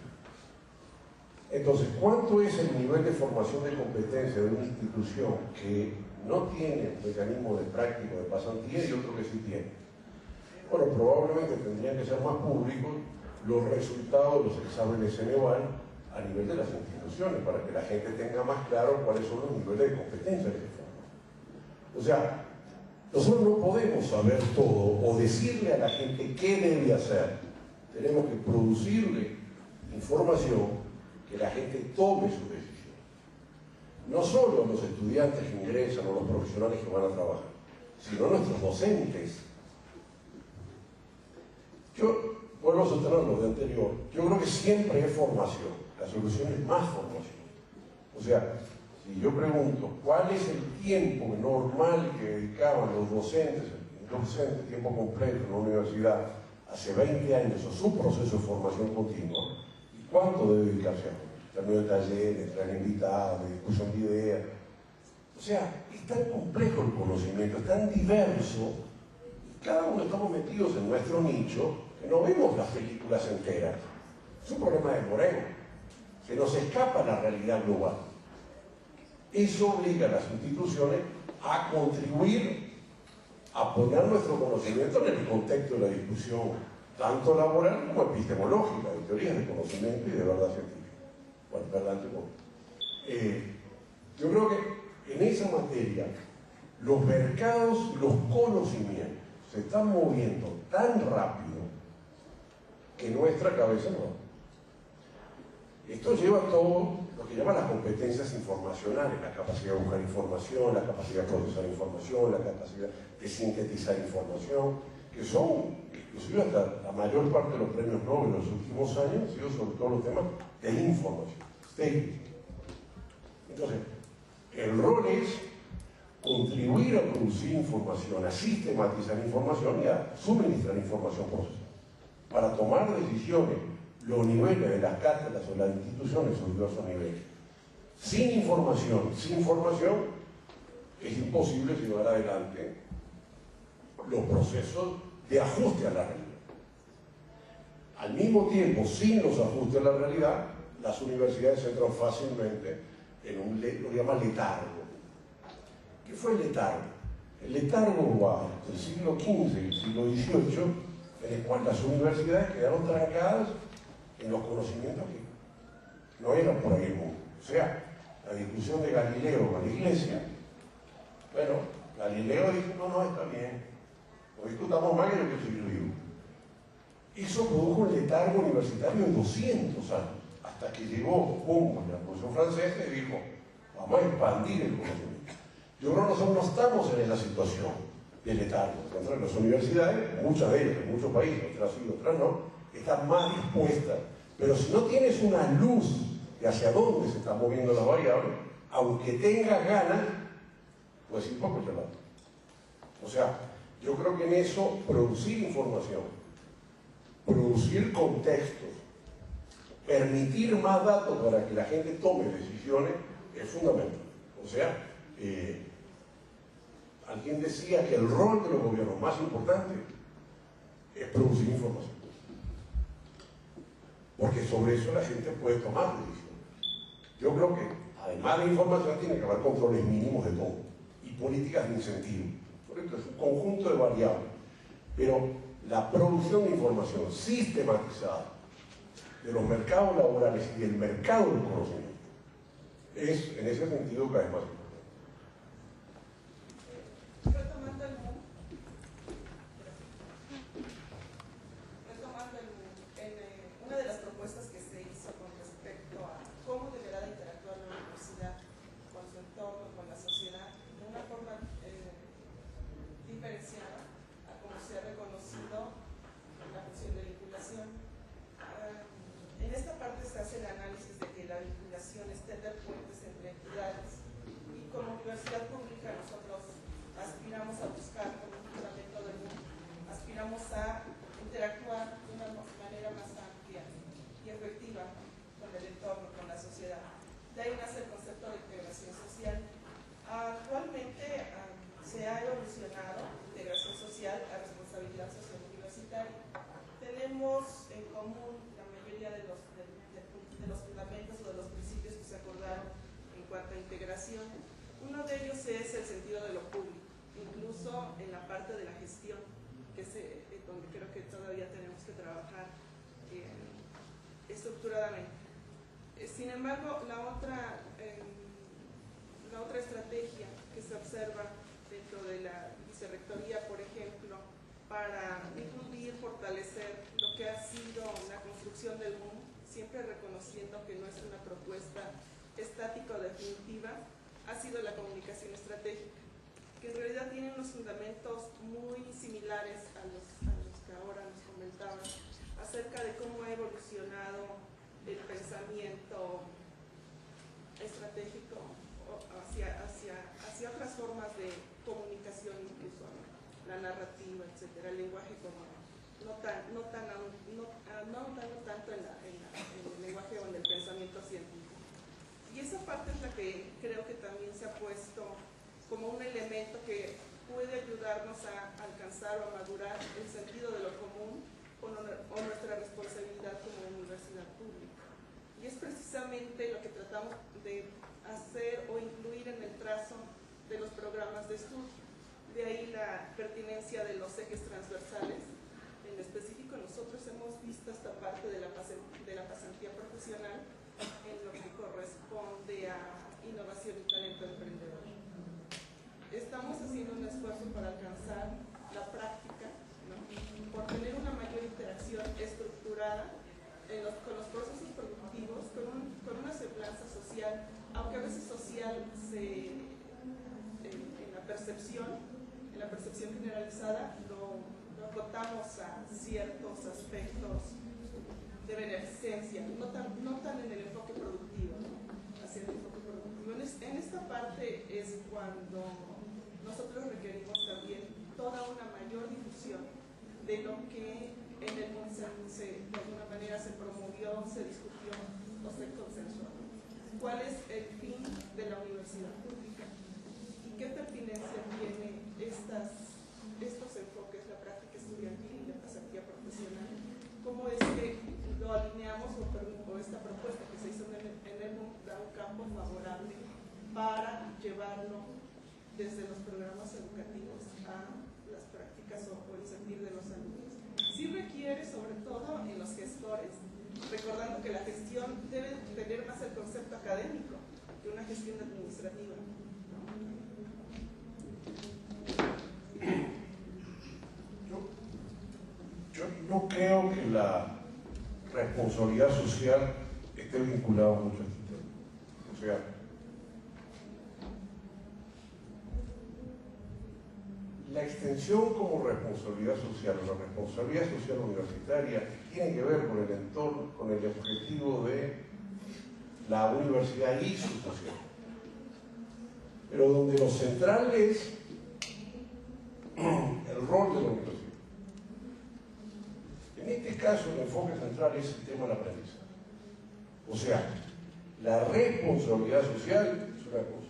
Entonces, ¿cuánto es el nivel de formación de competencia de una institución que no tiene un mecanismo de práctica de pasantía y otro que sí tiene? Bueno, probablemente tendrían que ser más públicos los resultados de los exámenes Ceneval a nivel de las instituciones, para que la gente tenga más claro cuáles son los niveles de competencia que se forman. O sea, nosotros no podemos saber todo o decirle a la gente qué debe hacer, tenemos que producirle información que la gente tome su decisión. No solo los estudiantes que ingresan o los profesionales que van a trabajar, sino nuestros docentes. Yo vuelvo a sostener lo de anterior. Yo creo que siempre es formación. La solución es más formación. O sea, si yo pregunto cuál es el tiempo normal que dedicaban los docentes, tiempo completo en la universidad, hace 20 años a su proceso de formación continua, ¿y cuánto debe dedicarse a términos de talleres, traer invitados, discusión de ideas? O sea, es tan complejo el conocimiento, es tan diverso, cada uno estamos metidos en nuestro nicho, que no vemos las películas enteras. Es un problema de Moreno. Se nos escapa la realidad global. Eso obliga a las instituciones a contribuir, a poner nuestro conocimiento en el contexto de la discusión, tanto laboral como epistemológica, de teorías de conocimiento y de verdad científica. Bueno, verdad científica. Yo creo que en esa materia los mercados, los conocimientos se están moviendo tan rápido que nuestra cabeza no. Esto lleva a todo lo que llaman las competencias informacionales, la capacidad de buscar información, la capacidad de procesar información, la capacidad de sintetizar información, que son, inclusive hasta la mayor parte de los premios Nobel en los últimos años, han sido sobre todo los temas de información, técnica. Entonces, el rol es contribuir a producir información, a sistematizar información y a suministrar información procesada, para tomar decisiones, los niveles de las cátedras o las instituciones son diversos niveles. Sin información es imposible llevar adelante los procesos de ajuste a la realidad. Al mismo tiempo, sin los ajustes a la realidad, las universidades entran fácilmente en un, lo llaman letargo. ¿Qué fue el letargo? El letargo va del siglo XV y el siglo XVIII, en el cual las universidades quedaron trancadas en los conocimientos que no eran por ahí el mundo. O sea, la discusión de Galileo con la Iglesia, bueno, Galileo dijo, no, está bien, no discutamos más que yo que soy vivo. Eso produjo un letargo universitario de 200 años, hasta que llegó la Revolución Francesa y dijo, vamos a expandir el conocimiento. Yo creo que nosotros no estamos en esa situación de letargo. Las universidades, muchas de ellas, en muchos países, otras sí, otras no, están más dispuestas. Pero si no tienes una luz de hacia dónde se están moviendo las variables, aunque tengas ganas, pues ir poco te va. O sea, yo creo que en eso producir información, producir contextos, permitir más datos para que la gente tome decisiones es fundamental. O sea, alguien decía que el rol de los gobiernos más importante es producir información. Porque sobre eso la gente puede tomar decisiones. Yo creo que, además de información, tiene que haber controles mínimos de todo y políticas de incentivo. Por esto es un conjunto de variables. Pero la producción de información sistematizada de los mercados laborales y del mercado del conocimiento es, en ese sentido, cada vez más importante. Una de las propuestas que se hizo con respecto a cómo deberá de interactuar la universidad con su entorno, con la sociedad, de una forma diferenciada a como se ha reconocido la función de vinculación. En esta parte se hace el análisis de que la vinculación es tender puentes entre entidades y como universidad pública nosotros aspiramos a buscar con un fundamento del mundo, aspiramos a interactuar de una manera más amplia y efectiva con el entorno, con la sociedad. De ahí nace el concepto de integración social. Actualmente se ha evolucionado integración social a responsabilidad social universitaria. Tenemos en común la mayoría de los fundamentos o de los principios que se acordaron en cuanto a integración. Uno de ellos es el sentido de lo público, incluso en la parte de la gestión, que es donde creo que todavía tenemos que trabajar estructuradamente. Sin embargo, la otra estrategia que se observa dentro de la vicerrectoría, por ejemplo, para difundir, fortalecer lo que ha sido siempre reconociendo que no es una propuesta estática o definitiva, ha sido la comunicación estratégica, que en realidad tiene unos fundamentos muy similares a los que ahora nos comentaban, acerca de cómo ha evolucionado el pensamiento estratégico hacia otras formas de comunicación, incluso, ¿no? La narrativa, etcétera, el lenguaje común, no tanto en el lenguaje o en el pensamiento científico. Y esa parte es la que creo que también se ha puesto como un elemento que puede ayudarnos a alcanzar o a madurar el sentido de lo común o nuestra responsabilidad como universidad pública. Y es precisamente lo que tratamos de hacer o incluir en el trazo de los programas de estudio. De ahí la pertinencia de los ejes transversales. En específico, nosotros hemos visto esta parte de la pasantía profesional en lo que corresponde a innovación y talento emprendedor. Estamos haciendo un esfuerzo para alcanzar la práctica, ¿no? Por tener una mayor interacción estructurada con los procesos productivos, con una semblanza social, aunque a veces social en la percepción generalizada lo acotamos a ciertos aspectos de beneficencia, no tan en el enfoque productivo, ¿no? Hacia el enfoque productivo. En esta parte es cuando nosotros requerimos también toda una mayor difusión de lo que en el mundo de alguna manera se promovió, se discutió o se consensuó. ¿Cuál es el fin de la universidad pública? ¿Y qué pertinencia tiene estos enfoques, la práctica estudiantil y la pasantía profesional? ¿Cómo es que lo alineamos o esta propuesta que se hizo en el MUM da un campo favorable para llevarlo desde los programas educativos a las prácticas o el sentir de los alumnos? Sí requiere, sobre todo en los gestores, recordando que la gestión debe tener más el concepto académico que una gestión administrativa. Yo no creo que la responsabilidad social esté vinculada mucho a este tema. O sea, la extensión como responsabilidad social o la responsabilidad social universitaria tiene que ver con el entorno, con el objetivo de la universidad y su sociedad. Pero donde lo central es el rol de la universidad. En este caso, el enfoque central es el tema del aprendizaje. O sea, la responsabilidad social es una cosa.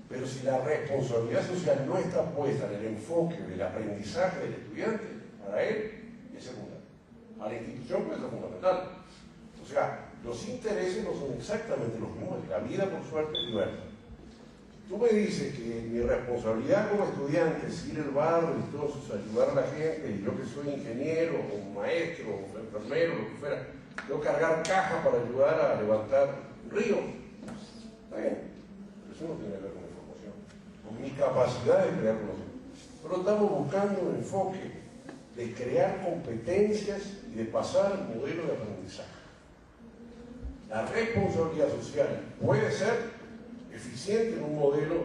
Pero si la responsabilidad social no está puesta en el enfoque del aprendizaje del estudiante, para él es secundario. A la institución pues es fundamental. O sea, los intereses no son exactamente los mismos. La vida, por suerte, es diversa. Tú me dices que mi responsabilidad como estudiante es ir al barrio, entonces ayudar a la gente, y yo que soy ingeniero, o maestro, o enfermero, lo que fuera, yo cargar cajas para ayudar a levantar un río. Está bien, pero eso no tiene que ver con la información, con mi capacidad de crear conocimiento. Pero estamos buscando un enfoque de crear competencias y de pasar al modelo de aprendizaje. La responsabilidad social puede ser eficiente en un modelo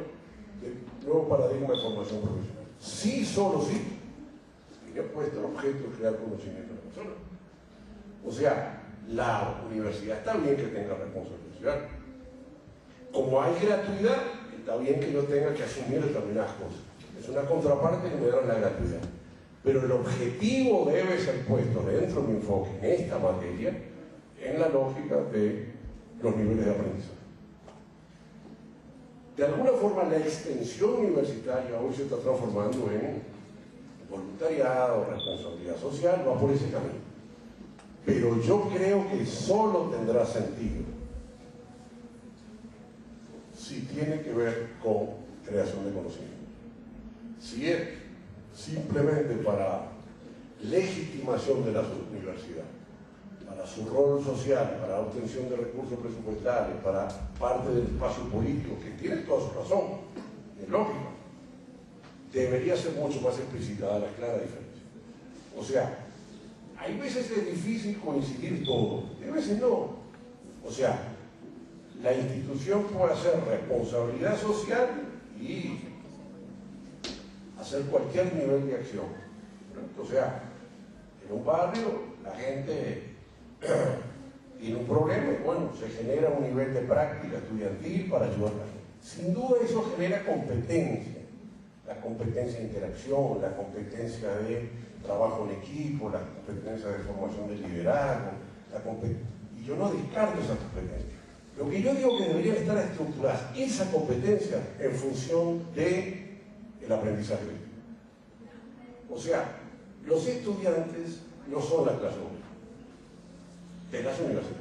de nuevo paradigma de formación profesional. Sí, solo sí, tiene puesto el objeto de crear conocimiento de la persona. O sea, la universidad está bien que tenga responsabilidad social. Como hay gratuidad, está bien que yo tenga que asumir determinadas cosas. Es una contraparte que me da la gratuidad. Pero el objetivo debe ser puesto dentro de mi enfoque en esta materia, en la lógica de los niveles de aprendizaje. De alguna forma, la extensión universitaria hoy se está transformando en voluntariado, responsabilidad social, va por ese camino. Pero yo creo que solo tendrá sentido si tiene que ver con creación de conocimiento. Si es simplemente para legitimación de la universidad, para su rol social, para la obtención de recursos presupuestarios, para parte del espacio político, que tiene toda su razón, es lógico, debería ser mucho más explicitada la clara diferencia. O sea, hay veces es difícil coincidir todo, hay veces no. O sea, la institución puede hacer responsabilidad social y hacer cualquier nivel de acción. O sea, en un barrio la gente tiene un problema y bueno, se genera un nivel de práctica estudiantil para ayudar a la gente. Sin duda eso genera competencia, la competencia de interacción, la competencia de trabajo en equipo, la competencia de formación de liderazgo, y yo no descarto esa competencia. Lo que yo digo que deberían estar estructuradas esa competencia en función del aprendizaje. O sea, los estudiantes no son la clase obrera de las universidades.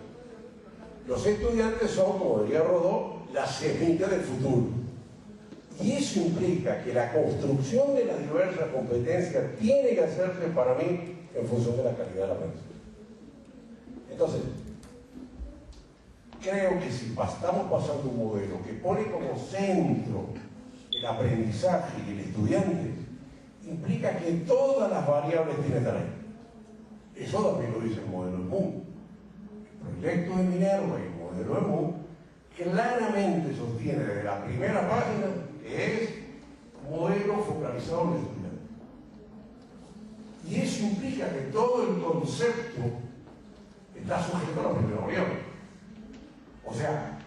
Los estudiantes son, como diría Rodó, la semilla del futuro. Y eso implica que la construcción de las diversas competencias tiene que hacerse, para mí, en función de la calidad del aprendizaje. Entonces, creo que si estamos pasando un modelo que pone como centro el aprendizaje y el estudiante, implica que todas las variables tienen que estar ahí. Eso también lo dice el modelo de Moon. El proyecto de Minerva y el modelo de Moon claramente sostiene desde la primera página que es modelo focalizado en el estudiante. Y eso implica que todo el concepto está sujeto a la primera variable. O sea,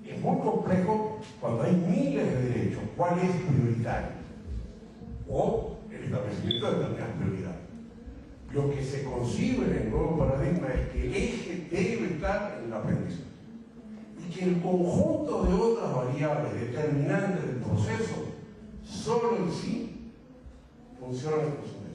es muy complejo cuando hay miles de derechos, cuál es prioritario, o el establecimiento de determinadas prioridades. Lo que se concibe en el nuevo paradigma es que el eje debe estar en el aprendizaje y que el conjunto de otras variables determinantes del proceso solo en sí funcionan en función de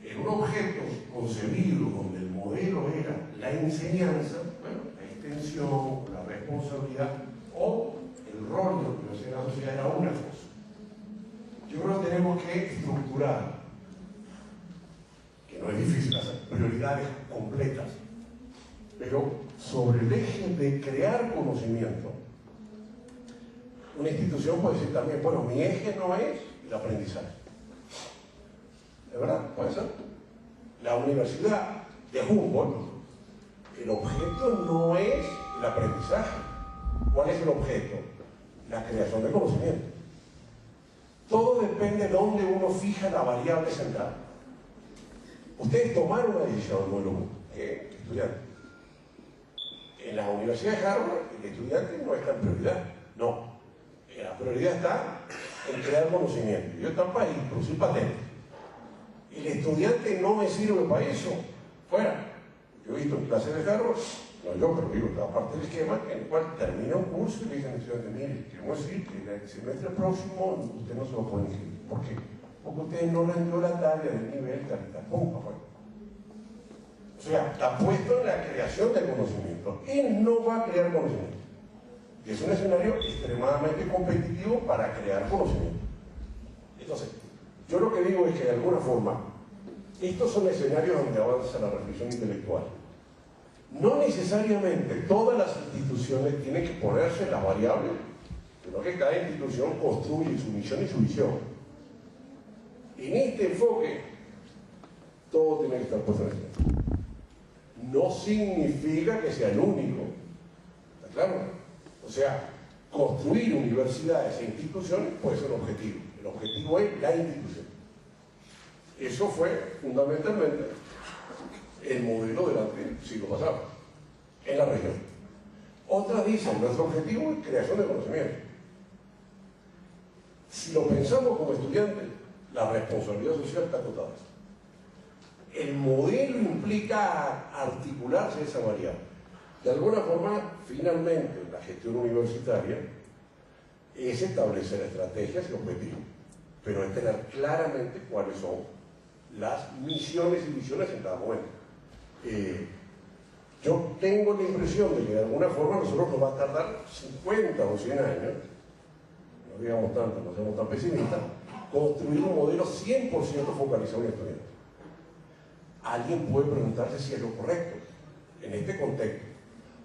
eso. En un objeto concebido donde el modelo era la enseñanza, bueno, la extensión, la responsabilidad o el rol de la universidad en la sociedad era una cosa. Yo creo que tenemos que estructurar, que no es difícil hacer prioridades completas, pero sobre el eje de crear conocimiento. Una institución puede decir también, bueno, mi eje no es el aprendizaje. ¿De verdad? Puede ser. La Universidad de Humboldt, el objeto no es el aprendizaje. ¿Cuál es el objeto? La creación de conocimiento. Todo depende de dónde uno fija la variable central. Ustedes tomaron una decisión, estudiantes. En la Universidad de Harvard, el estudiante no está en prioridad. No. La prioridad está en crear conocimiento. Yo estoy en país, producir patentes. El estudiante no me sirve para eso. Fuera. Yo he visto en clases de Harvard, no yo, pero digo, la parte del esquema en el cual termina un curso y le dicen al estudiante, mire, queremos decir que el semestre próximo usted no se lo puede inscribir. ¿Por qué? Porque usted no rendió la tarea del nivel tal y tal. Pum, papá. O sea, está puesto en la creación de conocimiento. Él no va a crear conocimiento. Y es un escenario extremadamente competitivo para crear conocimiento. Entonces, yo lo que digo es que de alguna forma, estos son escenarios donde avanza la reflexión intelectual. No necesariamente todas las instituciones tienen que ponerse las variables, sino que cada institución construye su misión y su visión. En este enfoque, todo tiene que estar puesto en el centro. No significa que sea el único. ¿Está claro? O sea, construir universidades e instituciones puede ser un objetivo. El objetivo es la institución. Eso fue fundamentalmente el modelo del siglo pasado, en la región. Otras dicen, nuestro objetivo es creación de conocimiento. Si lo pensamos como estudiantes, la responsabilidad social está acotada. El modelo implica articularse esa variable. De alguna forma, finalmente, la gestión universitaria es establecer estrategias y objetivos, pero es tener claramente cuáles son las misiones y visiones en cada momento. Yo tengo la impresión de que de alguna forma nosotros nos va a tardar 50 o 100 años, no digamos tanto, no seamos tan pesimistas, construir un modelo 100% focalizado en el estudiante. Alguien puede preguntarse si es lo correcto en este contexto,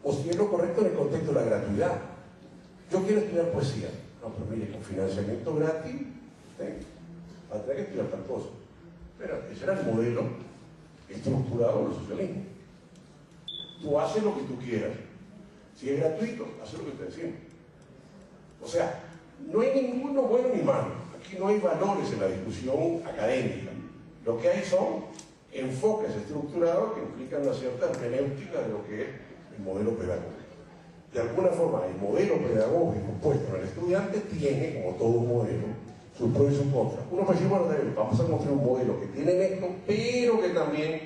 o si es lo correcto en el contexto de la gratuidad. Yo quiero estudiar poesía. No, pero mire, con financiamiento gratis, usted va a tener que estudiar tal cosa. Pero ese era el modelo estructurado del socialismo. tú haces lo que tú quieras. Si es gratuito, haces lo que te decimos. O sea, no hay ninguno bueno ni malo. Aquí no hay valores en la discusión académica. Lo que hay son enfoques estructurados que implican una cierta hermenéutica de lo que es el modelo pedagógico. De alguna forma, el modelo pedagógico puesto en el estudiante tiene, como todo modelo, sus pros y sus contras. Uno puede decir, bueno, vamos a construir un modelo que tiene esto, pero que también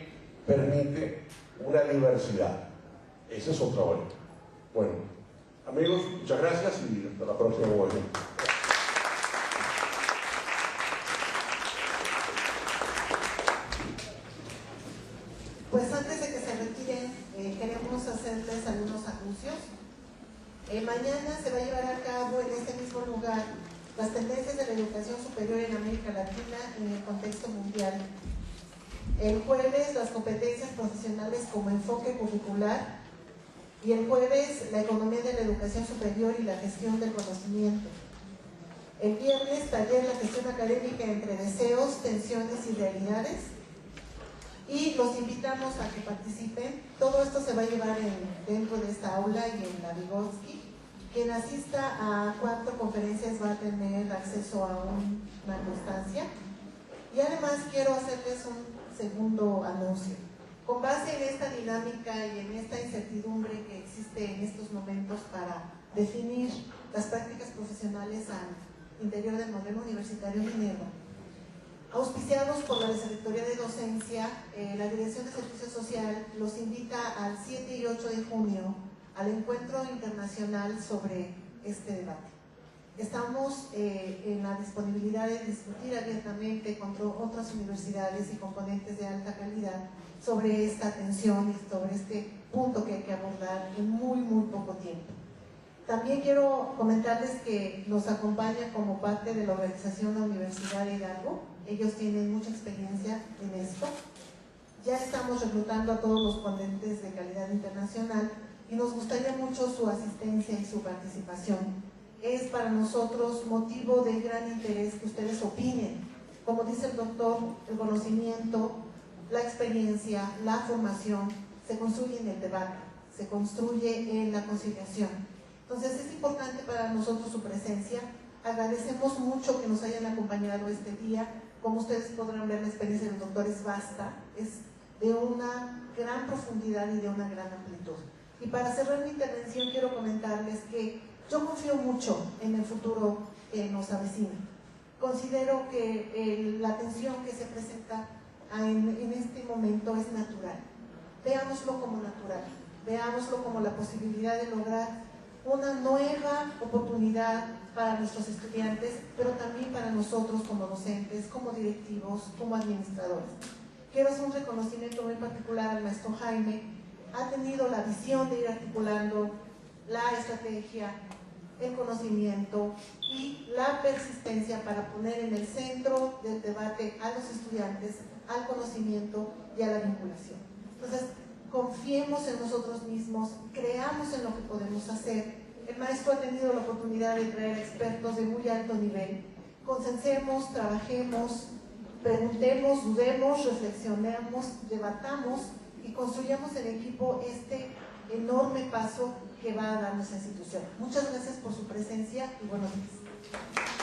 permite una diversidad. Ese es otro valor. Bueno, amigos, muchas gracias y hasta la próxima modelo. Pues antes de que se retiren, queremos hacerles algunos anuncios. Mañana se va a llevar a cabo en este mismo lugar las tendencias de la educación superior en América Latina en el contexto mundial. El jueves, las competencias profesionales como enfoque curricular, y el jueves, la economía de la educación superior y la gestión del conocimiento. El viernes, taller la gestión académica entre deseos, tensiones y realidades. Y los invitamos a que participen. Todo esto se va a llevar dentro de esta aula y en la Vygotsky. Quien asista a 4 conferencias va a tener acceso a una constancia. Y además quiero hacerles un segundo anuncio. Con base en esta dinámica y en esta incertidumbre que existe en estos momentos para definir las prácticas profesionales al interior del modelo universitario Minerva, auspiciados por la Vicerrectoría de Docencia, la Dirección de Servicio Social los invita al 7 y 8 de junio al encuentro internacional sobre este debate. Estamos en la disponibilidad de discutir abiertamente con otras universidades y componentes de alta calidad sobre esta tensión y sobre este punto que hay que abordar en muy poco tiempo. También quiero comentarles que nos acompaña como parte de la organización la Universidad de Hidalgo. Ellos tienen mucha experiencia en esto. Ya estamos reclutando a todos los ponentes de calidad internacional y nos gustaría mucho su asistencia y su participación. Es para nosotros motivo de gran interés que ustedes opinen. Como dice el doctor, el conocimiento, la experiencia, la formación se construye en el debate, se construye en la conciliación. Entonces es importante para nosotros su presencia. Agradecemos mucho que nos hayan acompañado este día. Como ustedes podrán ver, la experiencia del doctor es vasta, es de una gran profundidad y de una gran amplitud. Y para cerrar mi intervención quiero comentarles que yo confío mucho en el futuro que nos avecina. Considero que la tensión que se presenta en este momento es natural. Veámoslo como natural, veámoslo como la posibilidad de lograr una nueva oportunidad para nuestros estudiantes, pero también para nosotros como docentes, como directivos, como administradores. Quiero hacer un reconocimiento muy particular al maestro Jaime. Ha tenido la visión de ir articulando la estrategia, el conocimiento y la persistencia para poner en el centro del debate a los estudiantes, al conocimiento y a la vinculación. Entonces, confiemos en nosotros mismos, creamos en lo que podemos hacer. El maestro ha tenido la oportunidad de traer expertos de muy alto nivel. Consensemos, trabajemos, preguntemos, dudemos, reflexionemos, debatamos y construyamos en equipo este enorme paso que va a dar nuestra institución. Muchas gracias por su presencia y buenos días.